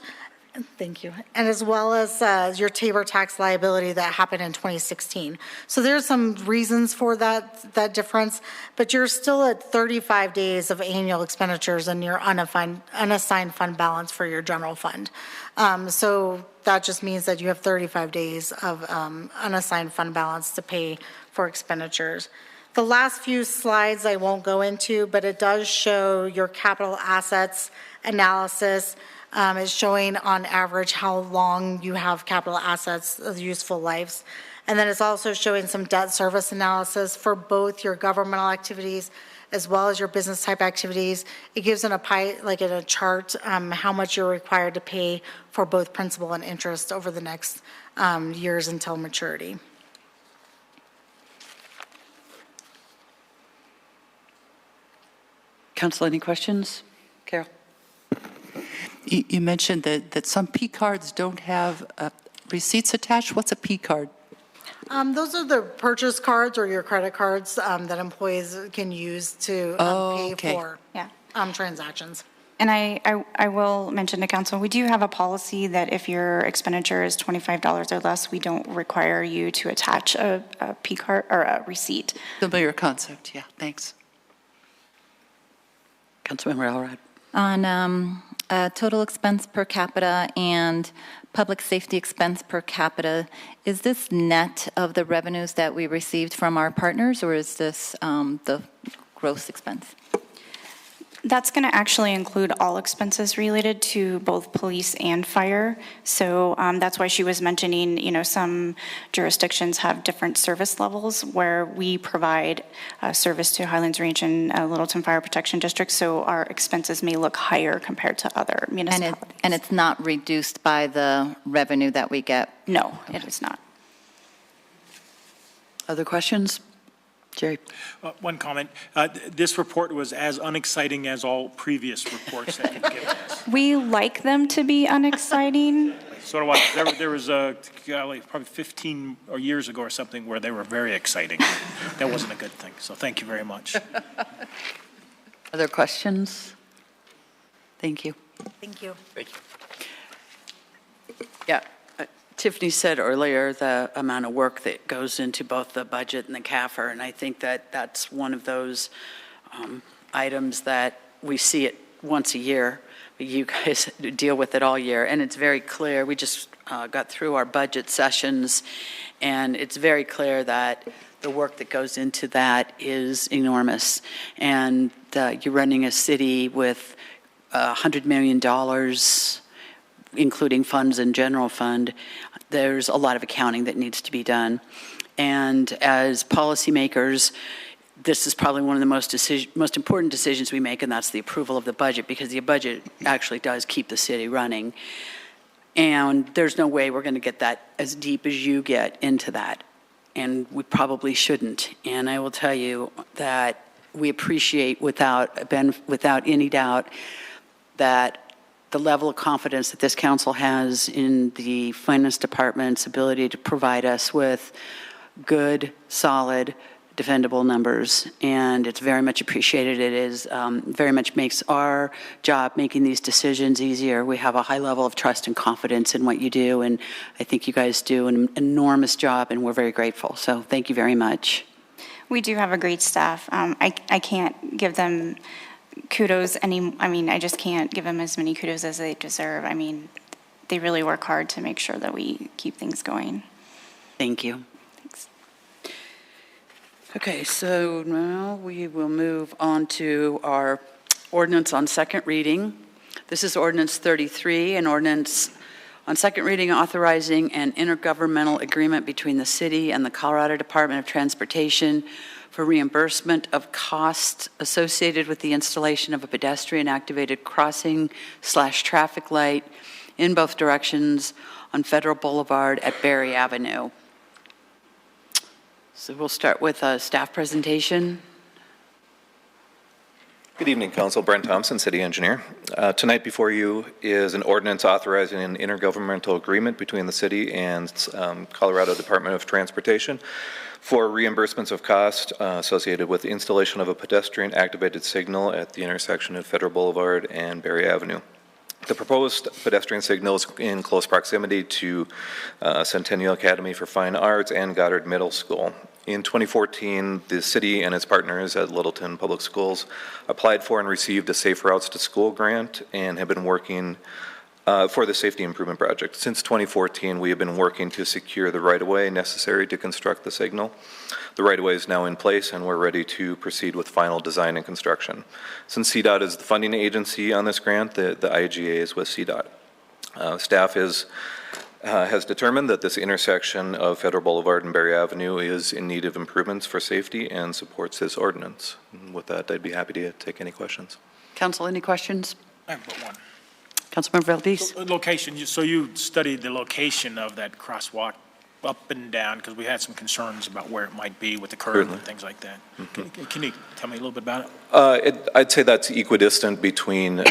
Thank you. And as well as your Tabor tax liability that happened in 2016. So there's some reasons for that difference, but you're still at 35 days of annual expenditures in your unassigned fund balance for your general fund. So that just means that you have 35 days of unassigned fund balance to pay for expenditures. The last few slides I won't go into, but it does show your capital assets analysis. Is showing on average how long you have capital assets of useful lives. And then it's also showing some debt service analysis for both your governmental activities as well as your business type activities. It gives in a pie, like in a chart, how much you're required to pay for both principal and interest over the next years until maturity. Council, any questions? Carol? You mentioned that some P cards don't have receipts attached. What's a P card? Those are the purchase cards or your credit cards that employees can use to pay for transactions. And I will mention to council, we do have a policy that if your expenditure is $25 or less, we don't require you to attach a P card or a receipt. Familiar concept, yeah, thanks. Councilmember Elrod. On total expense per capita and public safety expense per capita, is this net of the revenues that we received from our partners, or is this the gross expense? That's going to actually include all expenses related to both police and fire. So that's why she was mentioning, some jurisdictions have different service levels where we provide service to Highlands Range and Littleton Fire Protection District. So our expenses may look higher compared to other municipalities. And it's not reduced by the revenue that we get? No, it is not. Other questions? Jerry. One comment. This report was as unexciting as all previous reports that you've given us. We like them to be unexciting. So do I. There was probably 15 years ago or something where they were very exciting. That wasn't a good thing. So thank you very much. Other questions? Thank you. Thank you. Thank you. Yeah. Tiffany said earlier the amount of work that goes into both the budget and the CAFR, and I think that that's one of those items that we see it once a year, but you guys deal with it all year, and it's very clear. We just got through our budget sessions, and it's very clear that the work that goes into that is enormous, and you're running a city with $100 million, including funds and general fund. There's a lot of accounting that needs to be done. And as policymakers, this is probably one of the most important decisions we make, and that's the approval of the budget, because the budget actually does keep the city running. And there's no way we're going to get that as deep as you get into that. And we probably shouldn't. And I will tell you that we appreciate without any doubt that the level of confidence that this council has in the finance department's ability to provide us with good, solid, defendable numbers, and it's very much appreciated. It is very much makes our job making these decisions easier. We have a high level of trust and confidence in what you do, and I think you guys do an enormous job, and we're very grateful. So thank you very much. We do have a great staff. I can't give them kudos I just can't give them as many kudos as they deserve. I mean, they really work hard to make sure that we keep things going. Thank you. Okay, so now we will move on to our ordinance on second reading. This is ordinance 33, an ordinance on second reading authorizing an intergovernmental agreement between the city and the Colorado Department of Transportation for reimbursement of costs associated with the installation of a pedestrian-activated crossing/traffic light in both directions on Federal Boulevard at Berry Avenue. So we'll start with a staff presentation. Good evening, Council. Brent Thompson, City Engineer. Tonight before you is an ordinance authorizing an intergovernmental agreement between the city and Colorado Department of Transportation for reimbursements of cost associated with the installation of a pedestrian-activated signal at the intersection of Federal Boulevard and Berry Avenue. The proposed pedestrian signal is in close proximity to Centennial Academy for Fine Arts and Goddard Middle School. In 2014, the city and its partners at Littleton Public Schools applied for and received a Safe Routes to School grant and have been working for the safety improvement project. Since 2014, we have been working to secure the right-of-way necessary to construct the signal. The right-of-way is now in place and we're ready to proceed with final design and construction. Since CDOT is the funding agency on this grant, the IGA is with CDOT. Staff has determined that this intersection of Federal Boulevard and Berry Avenue is in need of improvements for safety and supports this ordinance. And with that, I'd be happy to take any questions. Council, any questions? I have but one. Councilmember Valdez. Location, so you studied the location of that crosswalk up and down, because we had some concerns about where it might be with the curve and things like that. Mm-hmm. Can you tell me a little bit about it? I'd say that's equidistant between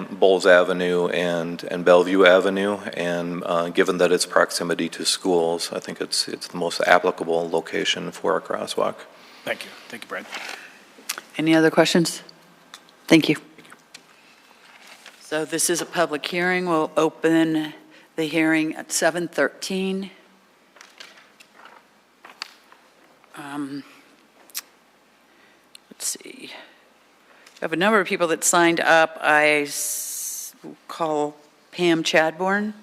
Bowles Avenue and Bellevue Avenue, and given that its proximity to schools, I think it's the most applicable location for a crosswalk. Thank you. Thank you, Brad. Any other questions? Thank you. So this is a public hearing. We'll open the hearing at 7:13. Let's see. I have a number of people that signed up. I will call Pam Chadbourne.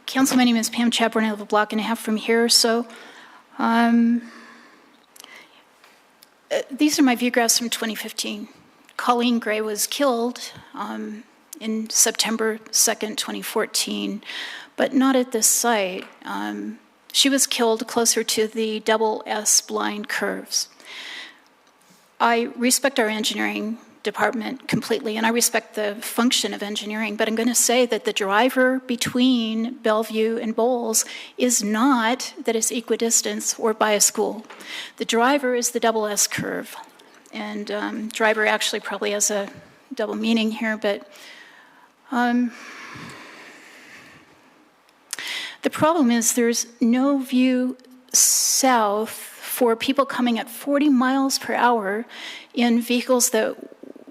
Council, my name is Pam Chadbourne. I live a block and a half from here. So these are my view graphs from 2015. Colleen Gray was killed in September 2nd, 2014, but not at this site. She was killed closer to the double S blind curves. I respect our engineering department completely, and I respect the function of engineering, but I'm going to say that the driver between Bellevue and Bowles is not that it's equidistance or by a school. The driver is the double S curve, and driver actually probably has a double meaning here, but the problem is there's no view south for people coming at 40 miles per hour in vehicles that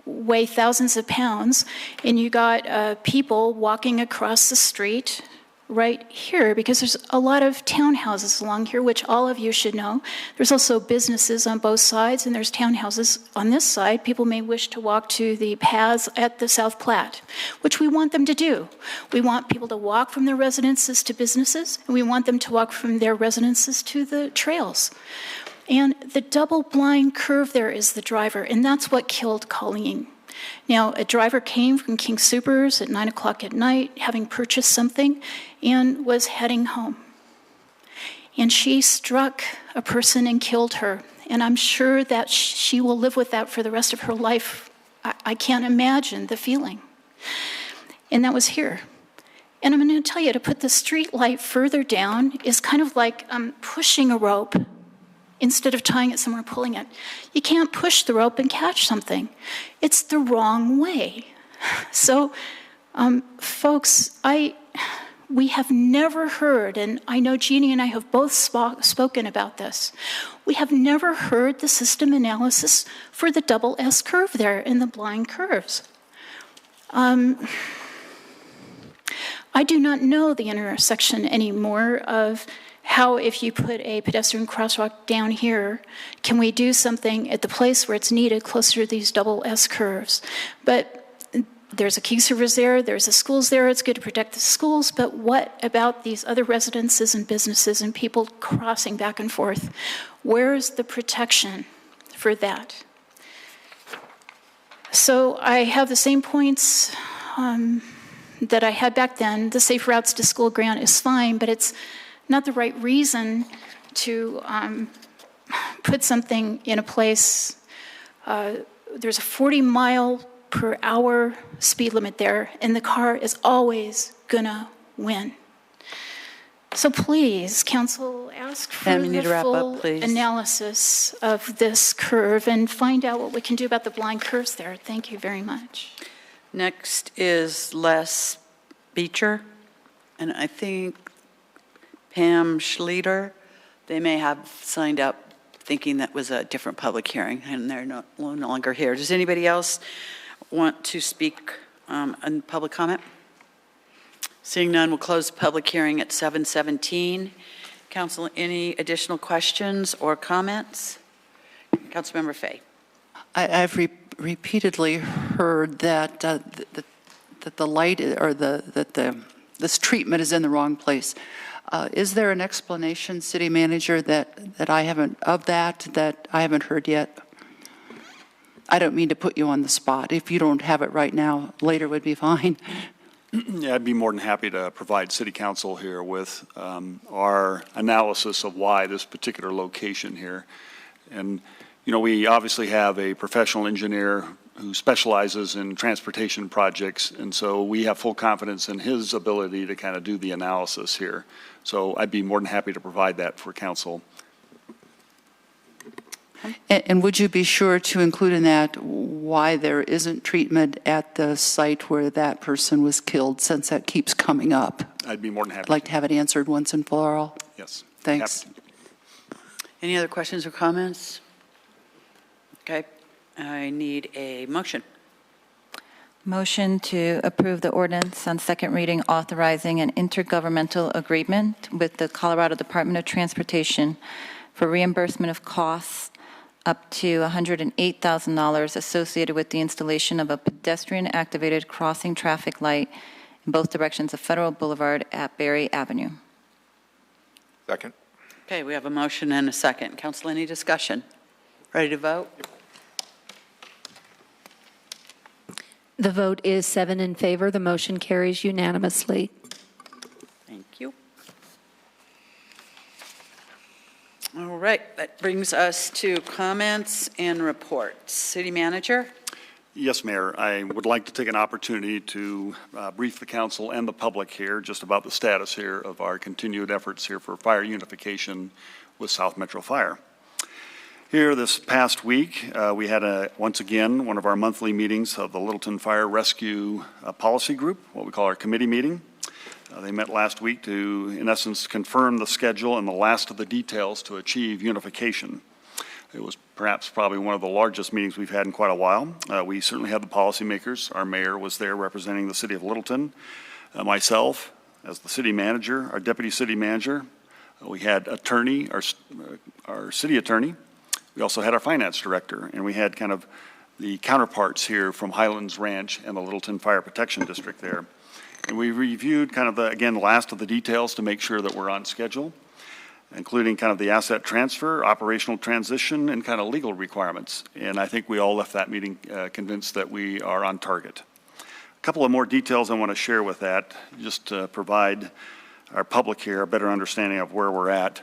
weigh thousands of pounds, and you got people walking across the street right here, because there's a lot of townhouses along here, which all of you should know. There's also businesses on both sides, and there's townhouses on this side. People may wish to walk to the paths at the South Platte, which we want them to do. We want people to walk from their residences to businesses, and we want them to walk from their residences to the trails. And the double blind curve there is the driver, and that's what killed Colleen. Now, a driver came from King Soopers at 9 o'clock at night, having purchased something, and was heading home. And she struck a person and killed her. And I'm sure that she will live with that for the rest of her life. I can't imagine the feeling. And that was here. And I'm going to tell you, to put the street light further down is kind of like pushing a rope instead of tying it somewhere, pulling it. You can't push the rope and catch something. It's the wrong way. So, folks, we have never heard, and I know Jeannie and I have both spoken about this, we have never heard the system analysis for the double S curve there in the blind curves. I do not know the intersection anymore of how, if you put a pedestrian crosswalk down here, can we do something at the place where it's needed closer to these double S curves. But there's a King Soopers there, there's the schools there, it's good to protect the schools, but what about these other residences and businesses and people crossing back and forth? Where is the protection for that? So I have the same points that I had back then. The Safe Routes to School grant is fine, but it's not the right reason to put something in a place. There's a 40-mile-per-hour speed limit there, and the car is always gonna win. So please, council, ask for we need to the wrap up, full please. analysis of this curve and find out what we can do about the blind curves there. Thank you very much. Next is Les Beecher, and I think Pam Schlueter. They may have signed up thinking that was a different public hearing, and they're no longer here. Does anybody else want to speak on public comment? Seeing none, we'll close the public hearing at 7:17. Council, any additional questions or comments? Councilmember Fay. I've repeatedly heard that that the light or this treatment is in the wrong place. Is there an explanation, City Manager, that I haven't heard yet? I don't mean to put you on the spot. If you don't have it right now, later would be fine. Yeah, I'd be more than happy to provide City Council here with our analysis of why this particular location here. And, you know, we obviously have a professional engineer who specializes in transportation projects, and so we have full confidence in his ability to kind of do the analysis here. So I'd be more than happy to provide that for Council. And would you be sure to include in that why there isn't treatment at the site where that person was killed, since that keeps coming up? I'd be more than happy. I'd like to have it answered once and for all. Yes. Thanks. Any other questions or comments? Okay, I need a motion. Motion to approve the ordinance on second reading authorizing an intergovernmental agreement with the Colorado Department of Transportation for reimbursement of costs up to $108,000 associated with the installation of a pedestrian-activated crossing traffic light in both directions of Federal Boulevard at Berry Avenue. Second. Okay, we have a motion and a second. Council, any discussion? Ready to vote? The vote is 7 in favor. The motion carries unanimously. Thank you. All right, that brings us to comments and reports. City Manager? Yes, Mayor. I would like to take an opportunity to brief the council and the public here just about the status here of our continued efforts here for fire unification with South Metro Fire. Here this past week, we had once again one of our monthly meetings of the Littleton Fire Rescue Policy Group, what we call our committee meeting. They met last week to, in essence, confirm the schedule and the last of the details to achieve unification. It was probably one of the largest meetings we've had in quite a while. We certainly had the policymakers. Our mayor was there representing the city of Littleton. Myself, as the city manager, our deputy city manager. We had attorney, our city attorney. We also had our finance director, and we had kind of the counterparts here from Highlands Ranch and the Littleton Fire Protection District there. And we reviewed kind of, again, the last of the details to make sure that we're on schedule. including kind of the asset transfer, operational transition, and kind of legal requirements. And I think we all left that meeting convinced that we are on target. A couple of more details I want to share with that, just to provide our public here a better understanding of where we're at.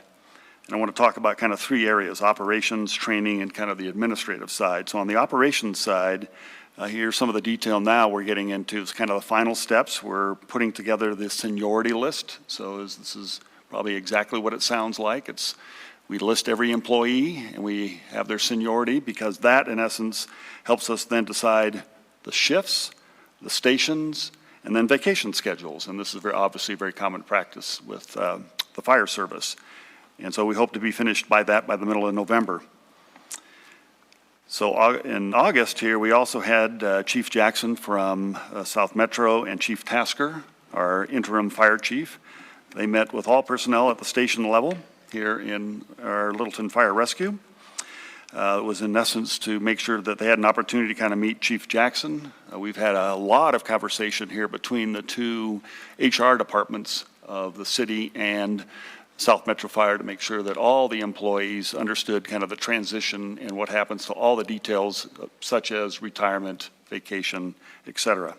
And I want to talk about kind of three areas: operations, training, and kind of the administrative side. So on the operations side, here's some of the detail now we're getting into. It's kind of the final steps. We're putting together the seniority list. So this is probably exactly what it sounds like. We list every employee and we have their seniority, because that in essence helps us then decide the shifts, the stations, and then vacation schedules. And this is obviously very common practice with the fire service. And so we hope to be finished by the middle of November. So in August here, we also had Chief Jackson from South Metro and Chief Tasker, our interim fire chief. They met with all personnel at the station level here in our Littleton Fire Rescue. It was in essence to make sure that they had an opportunity to kind of meet Chief Jackson. We've had a lot of conversation here between the two HR departments of the city and South Metro Fire to make sure that all the employees understood kind of the transition and what happens to all the details, such as retirement, vacation, et cetera.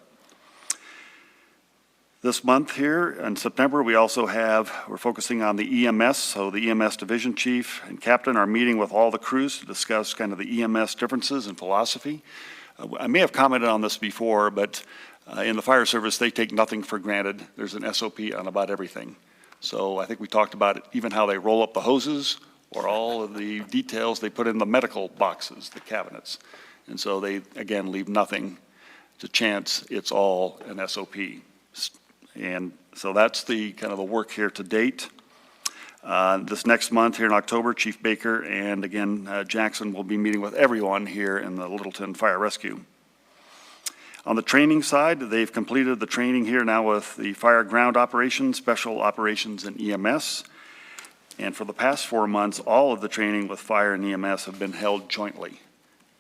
This month here in September, we're focusing on the EMS, so the EMS division chief and captain are meeting with all the crews to discuss kind of the EMS differences and philosophy. I may have commented on this before, but in the fire service, they take nothing for granted. There's an SOP on about everything. So I think we talked about it, even how they roll up the hoses or all of the details they put in the medical boxes, the cabinets. And so they, again, leave nothing to chance. It's all an SOP. And so that's the kind of the work here to date. This next month here in October, Chief Baker and again Jackson will be meeting with everyone here in the Littleton Fire Rescue. On the training side, they've completed the training here now with the fire ground operations, special operations, and EMS. And for the past 4 months, all of the training with fire and EMS have been held jointly.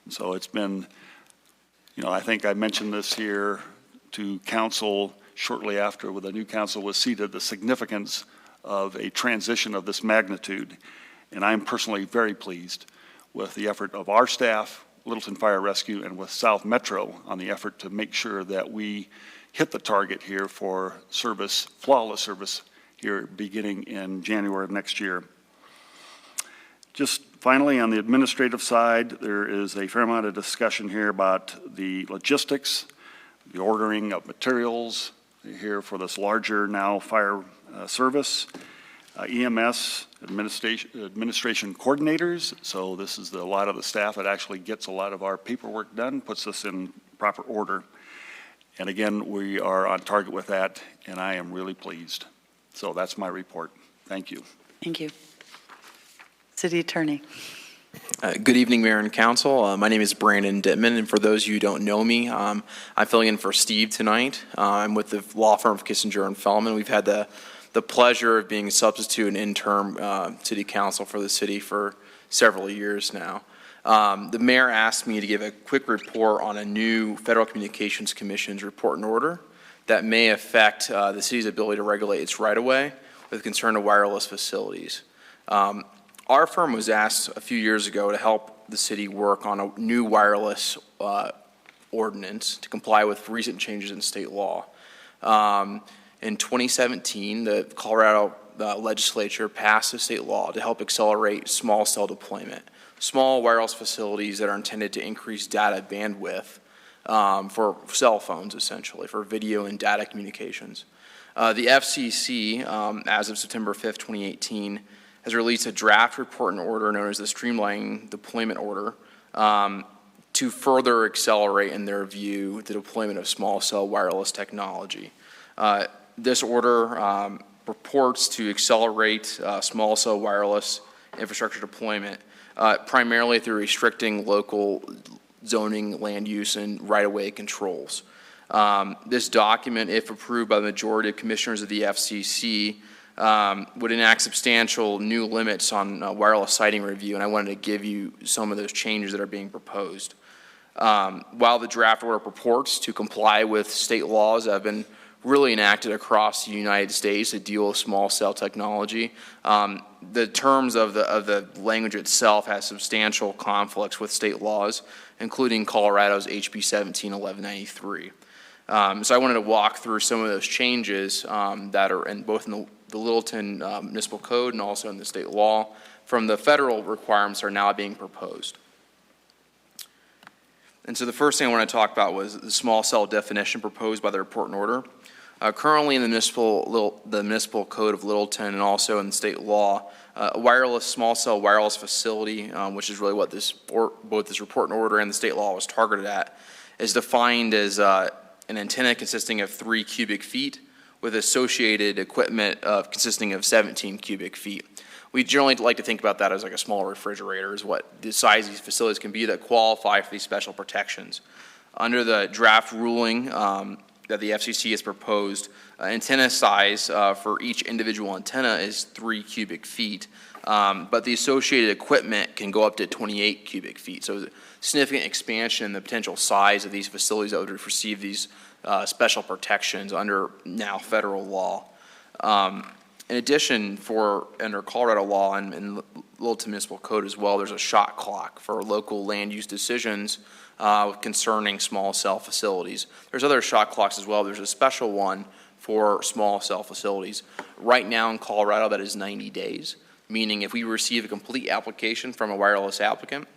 And so it's been, I think I mentioned this here to council shortly after the new council was seated, the significance of a transition of this magnitude. And I'm personally very pleased with the effort of our staff, Littleton Fire Rescue, and with South Metro on the effort to make sure that we hit the target here for service, flawless service here beginning in January of next year. Just finally, on the administrative side, there is a fair amount of discussion here about the logistics, the ordering of materials here for this larger now fire service, EMS administration coordinators. So this is a lot of the staff that actually gets a lot of our paperwork done, puts us in proper order. And again, we are on target with that, and I am really pleased. So that's my report. Thank you. Thank you. City Attorney. Good evening, Mayor and Council. My name is Brandon Dittman, and for those of you who don't know me, I'm filling in for Steve tonight. I'm with the law firm of Kissinger and Fellman. We've had the pleasure of being a substitute and interim city council for the city for several years now. The mayor asked me to give a quick report on a new Federal Communications Commission's report and order that may affect the city's ability to regulate its right-of-way with concern to wireless facilities. Our firm was asked a few years ago to help the city work on a new wireless ordinance to comply with recent changes in state law. In 2017, the Colorado legislature passed a state law to help accelerate small cell deployment, small wireless facilities that are intended to increase data bandwidth for cell phones, essentially, for video and data communications. The FCC, as of September 5th, 2018, has released a draft report and order known as the Streamlining Deployment Order to further accelerate, in their view, the deployment of small cell wireless technology. This order purports to accelerate small cell wireless infrastructure deployment, primarily through restricting local zoning, land use, and right-of-way controls. This document, if approved by the majority of commissioners of the FCC, would enact substantial new limits on wireless siting review, and I wanted to give you some of those changes that are being proposed. While the draft order purports to comply with state laws that have been really enacted across the United States to deal with small cell technology. The terms of the language itself has substantial conflicts with state laws, including Colorado's HB 171193. So I wanted to walk through some of those changes that are in both in the Littleton Municipal Code and also in the state law from the federal requirements are now being proposed. And so the first thing I want to talk about was the small cell definition proposed by the report and order. Currently in the municipal code of Littleton and also in state law, a small cell wireless facility, which is really what both this report and order and the state law was targeted at, is defined as an antenna consisting of 3 cubic feet with associated equipment consisting of 17 cubic feet. We generally like to think about that as like a small refrigerator is what the size of these facilities can be that qualify for these special protections. Under the draft ruling that the FCC has proposed, antenna size for each individual antenna is 3 cubic feet, but the associated equipment can go up to 28 cubic feet. So significant expansion in the potential size of these facilities that would receive these special protections under now federal law. In addition, under Colorado law and Littleton Municipal Code as well, there's a shot clock for local land use decisions concerning small cell facilities. There's other shot clocks as well. There's a special one for small cell facilities. Right now in Colorado, that is 90 days, meaning if we receive a complete application from a wireless applicant,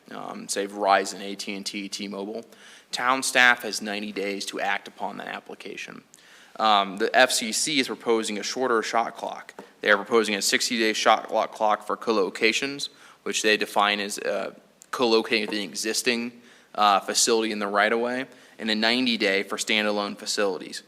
say Verizon, AT&T, T-Mobile, town staff has 90 days to act upon that application. The FCC is proposing a shorter shot clock. They are proposing a 60-day shot clock for co-locations, which they define as co-locating with an existing facility in the right-of-way, and a 90-day for standalone facilities.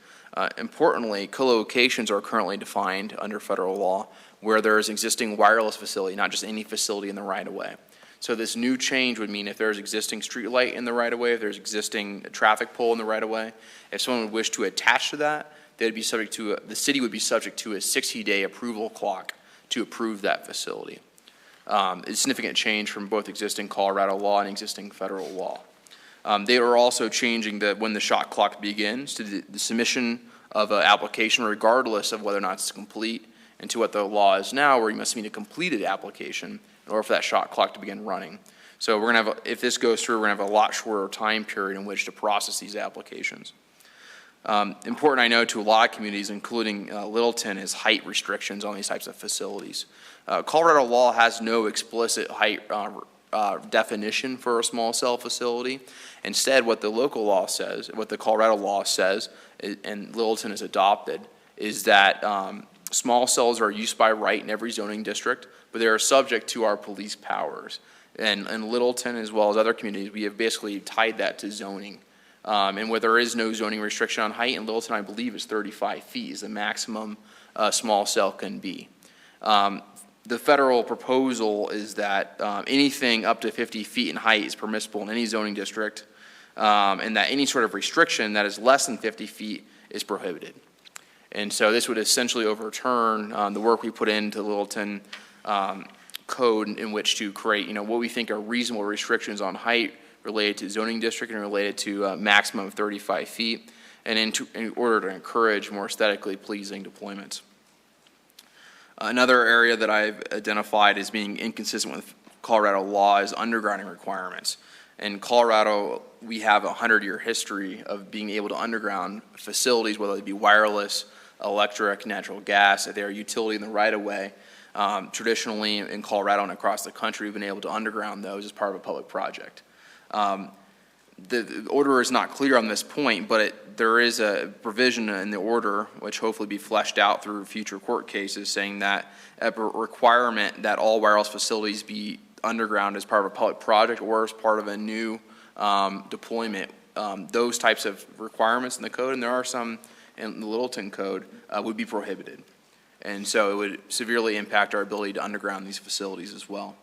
Importantly, co-locations are currently defined under federal law where there is existing wireless facility, not just any facility in the right-of-way. So this new change would mean if there's existing street light in the right-of-way, if there's existing traffic pole in the right-of-way, if someone would wish to attach to that, they'd be subject to the city would be subject to a 60-day approval clock to approve that facility. It's a significant change from both existing Colorado law and existing federal law. They are also changing when the shot clock begins to the submission of an application regardless of whether or not it's complete and to what the law is now where you must meet a completed application in order for that shot clock to begin running. So we're going to have, if this goes through, we're going to have a lot shorter time period in which to process these applications. Important, I know, to a lot of communities, including Littleton, is height restrictions on these types of facilities. Colorado law has no explicit height definition for a small cell facility. Instead, what the local law says, what the Colorado law says, and Littleton has adopted, is that small cells are used by right in every zoning district, but they are subject to our police powers. And Littleton, as well as other communities, we have basically tied that to zoning. And where there is no zoning restriction on height, in Littleton, I believe, is 35 feet is the maximum small cell can be. The federal proposal is that anything up to 50 feet in height is permissible in any zoning district, and that any sort of restriction that is less than 50 feet is prohibited. And so this would essentially overturn the work we put into the Littleton code in which to create, what we think are reasonable restrictions on height related to zoning district and related to a maximum of 35 feet, and in order to encourage more aesthetically pleasing deployments. Another area that I've identified as being inconsistent with Colorado law is undergrounding requirements. In Colorado, we have a 100-year history of being able to underground facilities, whether it be wireless, electric, natural gas, if they're a utility in the right-of-way. Traditionally, in Colorado and across the country, we've been able to underground those as part of a public project. The order is not clear on this point, but there is a provision in the order, which hopefully be fleshed out through future court cases, saying that a requirement that all wireless facilities be underground as part of a public project or as part of a new deployment. Those types of requirements in the code, and there are some in the Littleton code, would be prohibited. And so it would severely impact our ability to underground these facilities as well.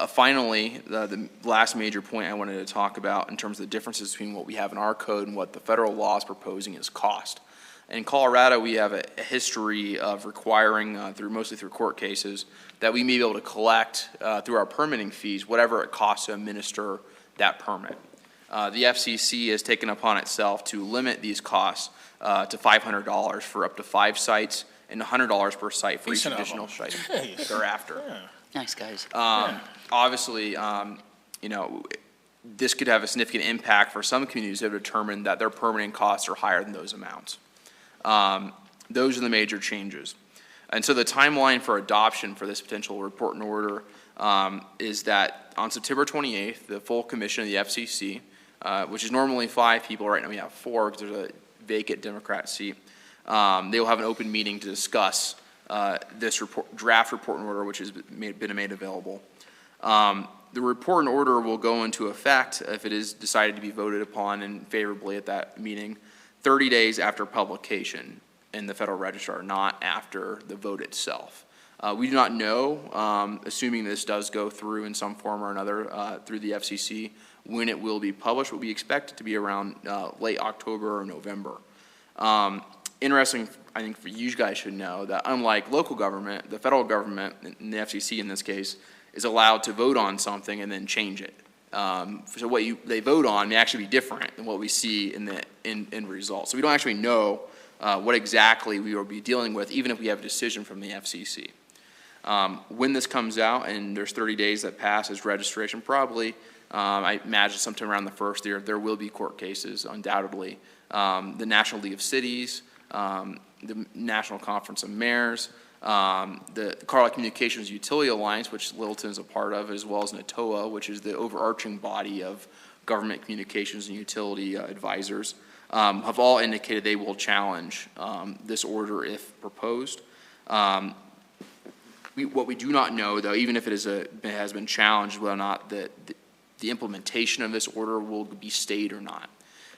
Finally, the last major point I wanted to talk about in terms of the differences between what we have in our code and what the federal law is proposing is cost. In Colorado, we have a history of requiring, mostly through court cases, that we may be able to collect through our permitting fees whatever it costs to administer that permit. The FCC has taken upon itself to limit these costs to $500 for up to 5 sites and $100 per site for each Decent of additional them. site thereafter. Nice, guys. Obviously, this could have a significant impact for some communities that have determined that their permitting costs are higher than those amounts. Those are the major changes. And so the timeline for adoption for this potential report and order is that on September 28th, the full commission of the FCC, which is normally 5 people, right now we have 4 because there's a vacant Democrat seat, they will have an open meeting to discuss this draft report and order, which has been made available. The report and order will go into effect if it is decided to be voted upon and favorably at that meeting 30 days after publication in the Federal Register, not after the vote itself. We do not know, assuming this does go through in some form or another through the FCC, when it will be published, but we expect it to be around late October or November. Interesting, I think for you guys should know that unlike local government, the federal government, and the FCC in this case, is allowed to vote on something and then change it. So what they vote on may actually be different than what we see in the end result. So we don't actually know what exactly we will be dealing with, even if we have a decision from the FCC. When this comes out and there's 30 days that pass as registration, probably, I imagine sometime around the first year, there will be court cases, undoubtedly. The National League of Cities, the National Conference of Mayors, the Carlisle Communications Utility Alliance, which Littleton is a part of, as well as NATOA, which is the overarching body of government communications and utility advisors, have all indicated they will challenge this order if proposed. What we do not know, though, even if it has been challenged, whether or not the implementation of this order will be stayed or not.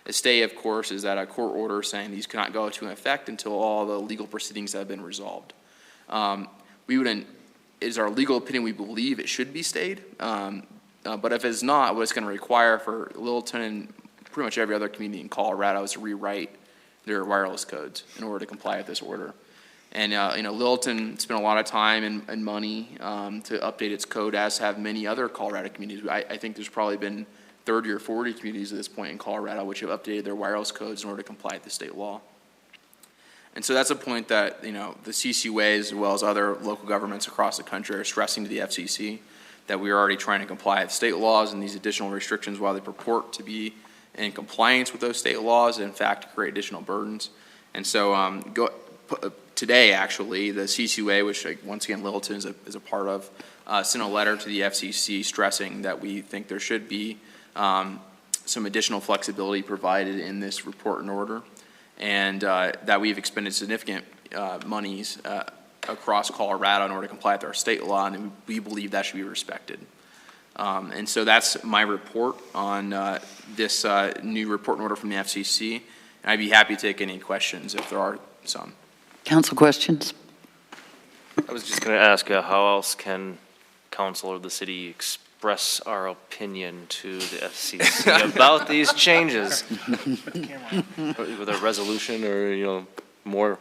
A stay, of course, is that a court order saying these cannot go into effect until all the legal proceedings have been resolved. Is our legal opinion we believe it should be stayed, but if it's not, what it's going to require for Littleton and pretty much every other community in Colorado is to rewrite their wireless codes in order to comply with this order. And Littleton spent a lot of time and money to update its code, as have many other Colorado communities. I think there's probably been 30 or 40 communities at this point in Colorado which have updated their wireless codes in order to comply with the state law. And so that's a point that the CCUA, as well as other local governments across the country, are stressing to the FCC that we are already trying to comply with state laws, and these additional restrictions, while they purport to be in compliance with those state laws, in fact create additional burdens. And so today, actually, the CCUA, which once again Littleton is a part of, sent a letter to the FCC stressing that we think there should be some additional flexibility provided in this report and order, and that we've expended significant monies across Colorado in order to comply with our state law, and we believe that should be respected. And so that's my report on this new report and order from the FCC, and I'd be happy to take any questions if there are some. Council questions? I was just going to ask, how else can council or the city express our opinion to the FCC about these changes? With a resolution or, more?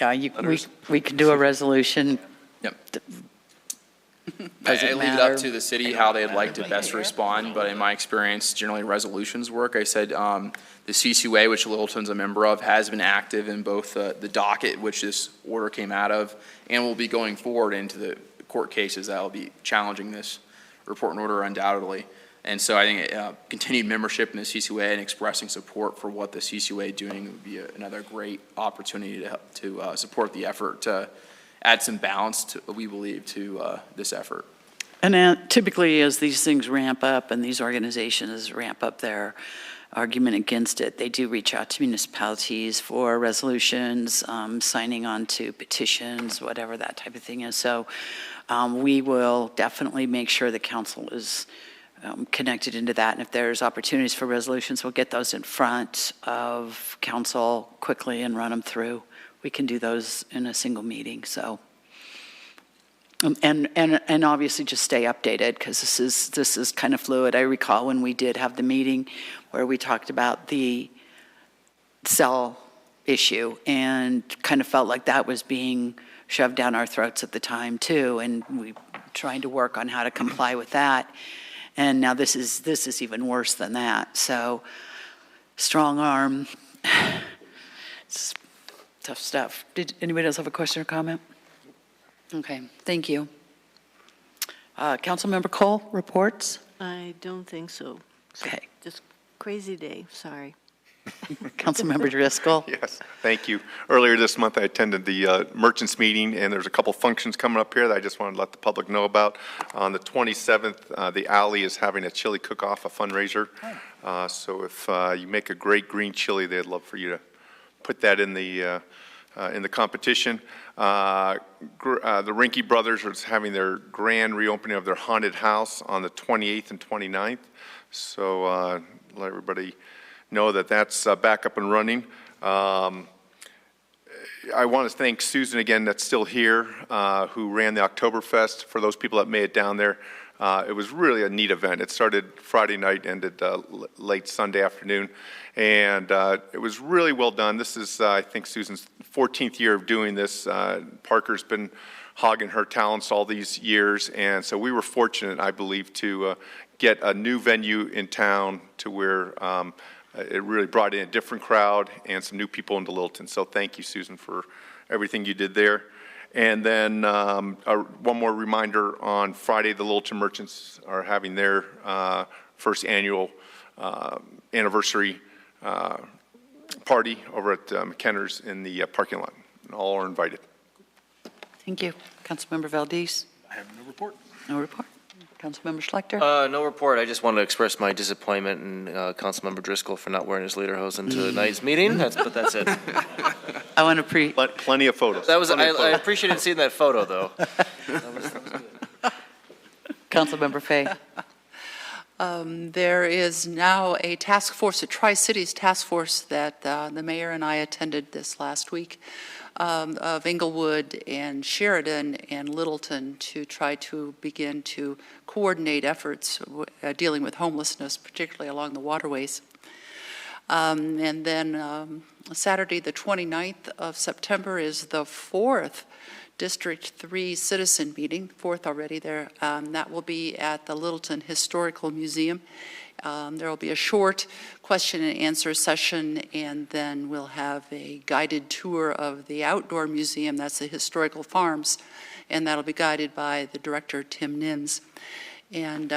Yeah, we could do a resolution. Yep. I leave it up to the city how they'd like to best respond, but in my experience, generally resolutions work. I said the CCUA, which Littleton's a member of, has been active in both the docket, which this order came out of, and will be going forward into the court cases that will be challenging this report and order undoubtedly. And so I think continued membership in the CCUA and expressing support for what the CCUA is doing would be another great opportunity to help to support the effort to add some balance, we believe, to this effort. And typically, as these things ramp up and these organizations ramp up their argument against it, they do reach out to municipalities for resolutions, signing on to petitions, whatever that type of thing is. So we will definitely make sure the council is connected into that. And if there's opportunities for resolutions, we'll get those in front of council quickly and run them through. We can do those in a single meeting. So, and obviously just stay updated, because this is kind of fluid. I recall when we did have the meeting where we talked about the cell issue and kind of felt like that was being shoved down our throats at the time too, and we trying to work on how to comply with that. And now this is even worse than that. So strong arm, it's tough stuff. Did anybody else have a question or comment? Okay, thank you. Councilmember Cole, reports? I don't think so. Okay. Just crazy day, sorry. Councilmember Driscoll? Yes, thank you. Earlier this month, I attended the merchants meeting, and there's a couple functions coming up here that I just wanted to let the public know about. On the 27th, the Alley is having a chili cook-off, a fundraiser. So if you make a great green chili, they'd love for you to put that in the competition. The Rinke Brothers are having their grand reopening of their haunted house on the 28th and 29th. So let everybody know that that's back up and running. I want to thank Susan again, that's still here, who ran the Oktoberfest. For those people that made it down there, it was really a neat event. It started Friday night, ended late Sunday afternoon, and it was really well done. This is, I think, Susan's 14th year of doing this. Parker's been hogging her talents all these years, and so we were fortunate, I believe, to get a new venue in town to where it really brought in a different crowd and some new people into Littleton. So thank you, Susan, for everything you did there. And then one more reminder, on Friday, the Littleton Merchants are having their first annual anniversary party over at McKenna's in the parking lot. And all are invited. Thank you. Councilmember Valdez? I have no report. No report. Councilmember Schlechter? No report. I just want to express my disappointment in Councilmember Driscoll for not wearing his lederhosen to tonight's meeting. But that's it. I want to plenty of photos. That was I appreciated seeing that photo though. That was good. Councilmember Fay? There is now a task force, a Tri-Cities task force that the mayor and I attended this last week, of Inglewood and Sheridan and Littleton, to try to begin to coordinate efforts dealing with homelessness, particularly along the waterways. And then Saturday, the 29th of September, is the 4th District 3 citizen meeting, 4th already there. That will be at the Littleton Historical Museum. There will be a short question and answer session, and then we'll have a guided tour of the outdoor museum. That's the Historical Farms, and that'll be guided by the director, Tim Nims. And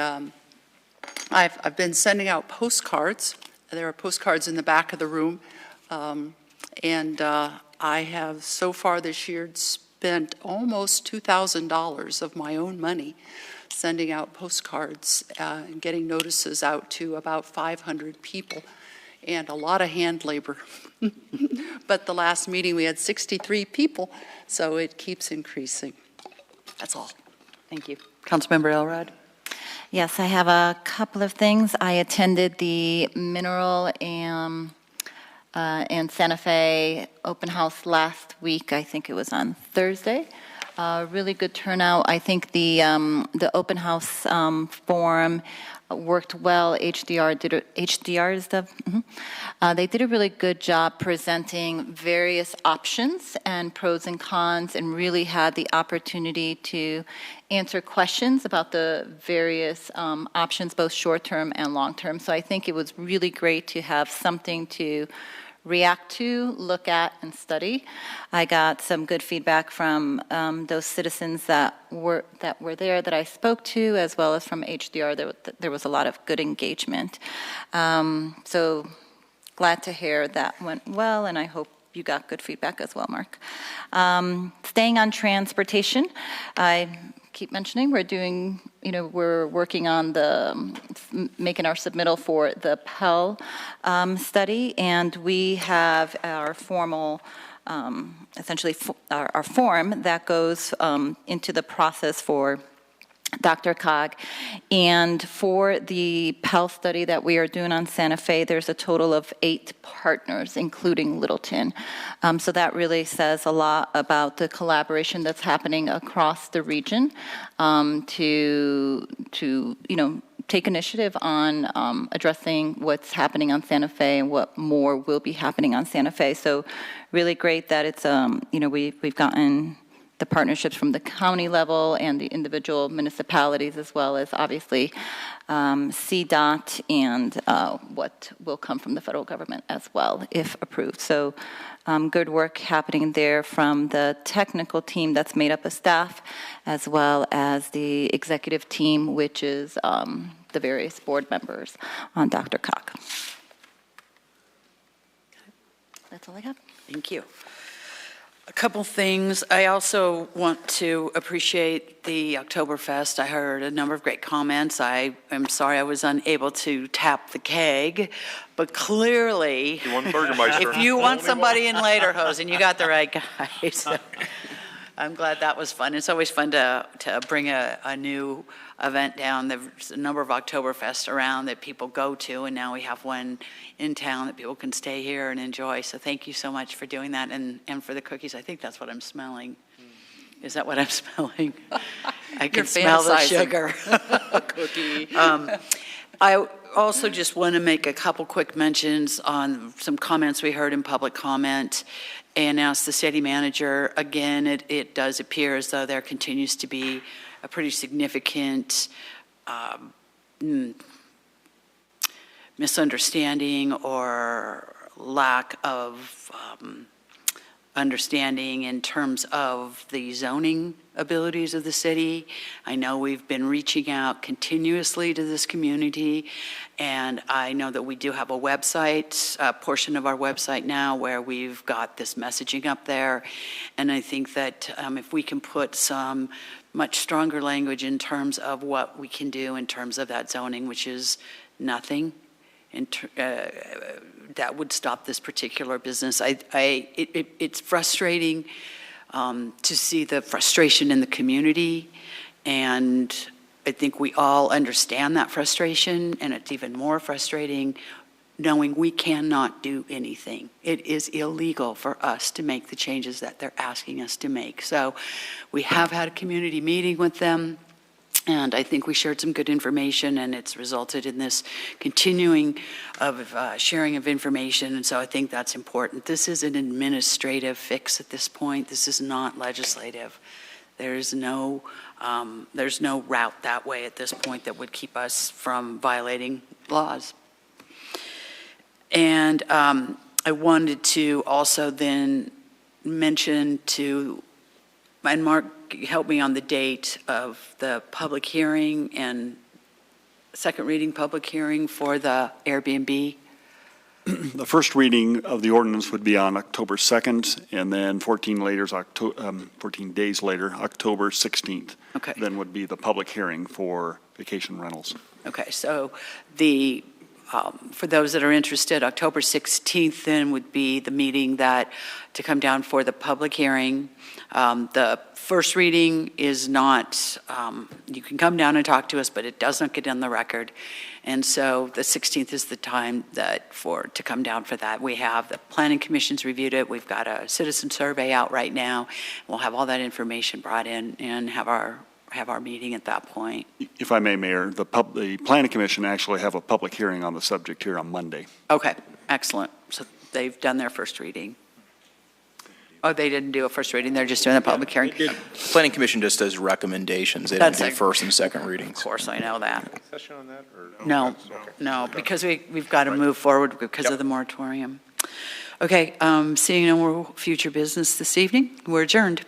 I've been sending out postcards. There are postcards in the back of the room, and I have so far this year spent almost $2,000 of my own money sending out postcards and getting notices out to about 500 people, and a lot of hand labor. But the last meeting we had 63 people, so it keeps increasing. That's all. Thank you. Councilmember Elrod? Yes, I have a couple of things. I attended the Mineral and Santa Fe open house last week. I think it was on Thursday. Really good turnout. I think the open house forum worked well. HDR is the, they did a really good job presenting various options and pros and cons, and really had the opportunity to answer questions about the various options, both short-term and long-term. So I think it was really great to have something to react to, look at, and study. I got some good feedback from those citizens that were there that I spoke to, as well as from HDR. There was a lot of good engagement. So glad to hear that went well, and I hope you got good feedback as well, Mark. Staying on transportation, I keep mentioning we're working on making our submittal for the Pell study, and we have our formal, essentially our form that goes into the process for Dr. Cog. And for the Pell study that we are doing on Santa Fe, there's a total of 8 partners, including Littleton. So that really says a lot about the collaboration that's happening across the region to take initiative on addressing what's happening on Santa Fe and what more will be happening on Santa Fe. So really great that it's we've gotten the partnerships from the county level and the individual municipalities, as well as obviously CDOT and what will come from the federal government as well, if approved. So good work happening there from the technical team that's made up of staff, as well as the executive team, which is the various board members on Dr. Cock. That's all I have. Thank you. A couple things. I also want to appreciate the Oktoberfest. I heard a number of great comments. I am sorry I was unable to tap the keg, but clearly, You want Burgermeister. if you want somebody in lederhosen, you got the right guy. So I'm glad that was fun. It's always fun to bring a new event down. There's a number of Oktoberfests around that people go to, and now we have one in town that people can stay here and enjoy. So thank you so much for doing that, and for the cookies. I think that's what I'm smelling. Is that what I'm smelling? I can smell the sugar. Cookie. I also just want to make a couple quick mentions on some comments we heard in public comment and ask the city manager. Again, it does appear as though there continues to be a pretty significant misunderstanding or lack of understanding in terms of the zoning abilities of the city. I know we've been reaching out continuously to this community, and I know that we do have a website, a portion of our website now where we've got this messaging up there, and I think that if we can put some much stronger language in terms of what we can do in terms of that zoning, which is nothing, that would stop this particular business. It's frustrating to see the frustration in the community, and I think we all understand that frustration, and it's even more frustrating knowing we cannot do anything. It is illegal for us to make the changes that they're asking us to make. So we have had a community meeting with them, and I think we shared some good information, and it's resulted in this continuing of sharing of information, and so I think that's important. This is an administrative fix at this point. This is not legislative. There's no route that way at this point that would keep us from violating laws. And I wanted to also then mention to, and Mark, help me on the date of the public hearing and second reading public hearing for the Airbnb. The first reading of the ordinance would be on October 2nd, and then 14 days later, October 16th. Okay. Then would be the public hearing for vacation rentals. Okay, so for those that are interested, October 16th then would be the meeting to come down for the public hearing. The first reading is not, you can come down and talk to us, but it does not get on the record. And so the 16th is the time to come down for that. We have the Planning Commission's reviewed it. We've got a citizen survey out right now. We'll have all that information brought in and have our meeting at that point. If I may, Mayor, the Planning Commission actually have a public hearing on the subject here on Monday. Okay, excellent. So they've done their first reading. Oh, they didn't do a first reading, they're just doing a public hearing? Planning Commission just does recommendations. They don't do first and second readings. Of course, I know that. Session on that, or? No, because we've got to move forward because of the moratorium. Okay, seeing no more future business this evening, we're adjourned.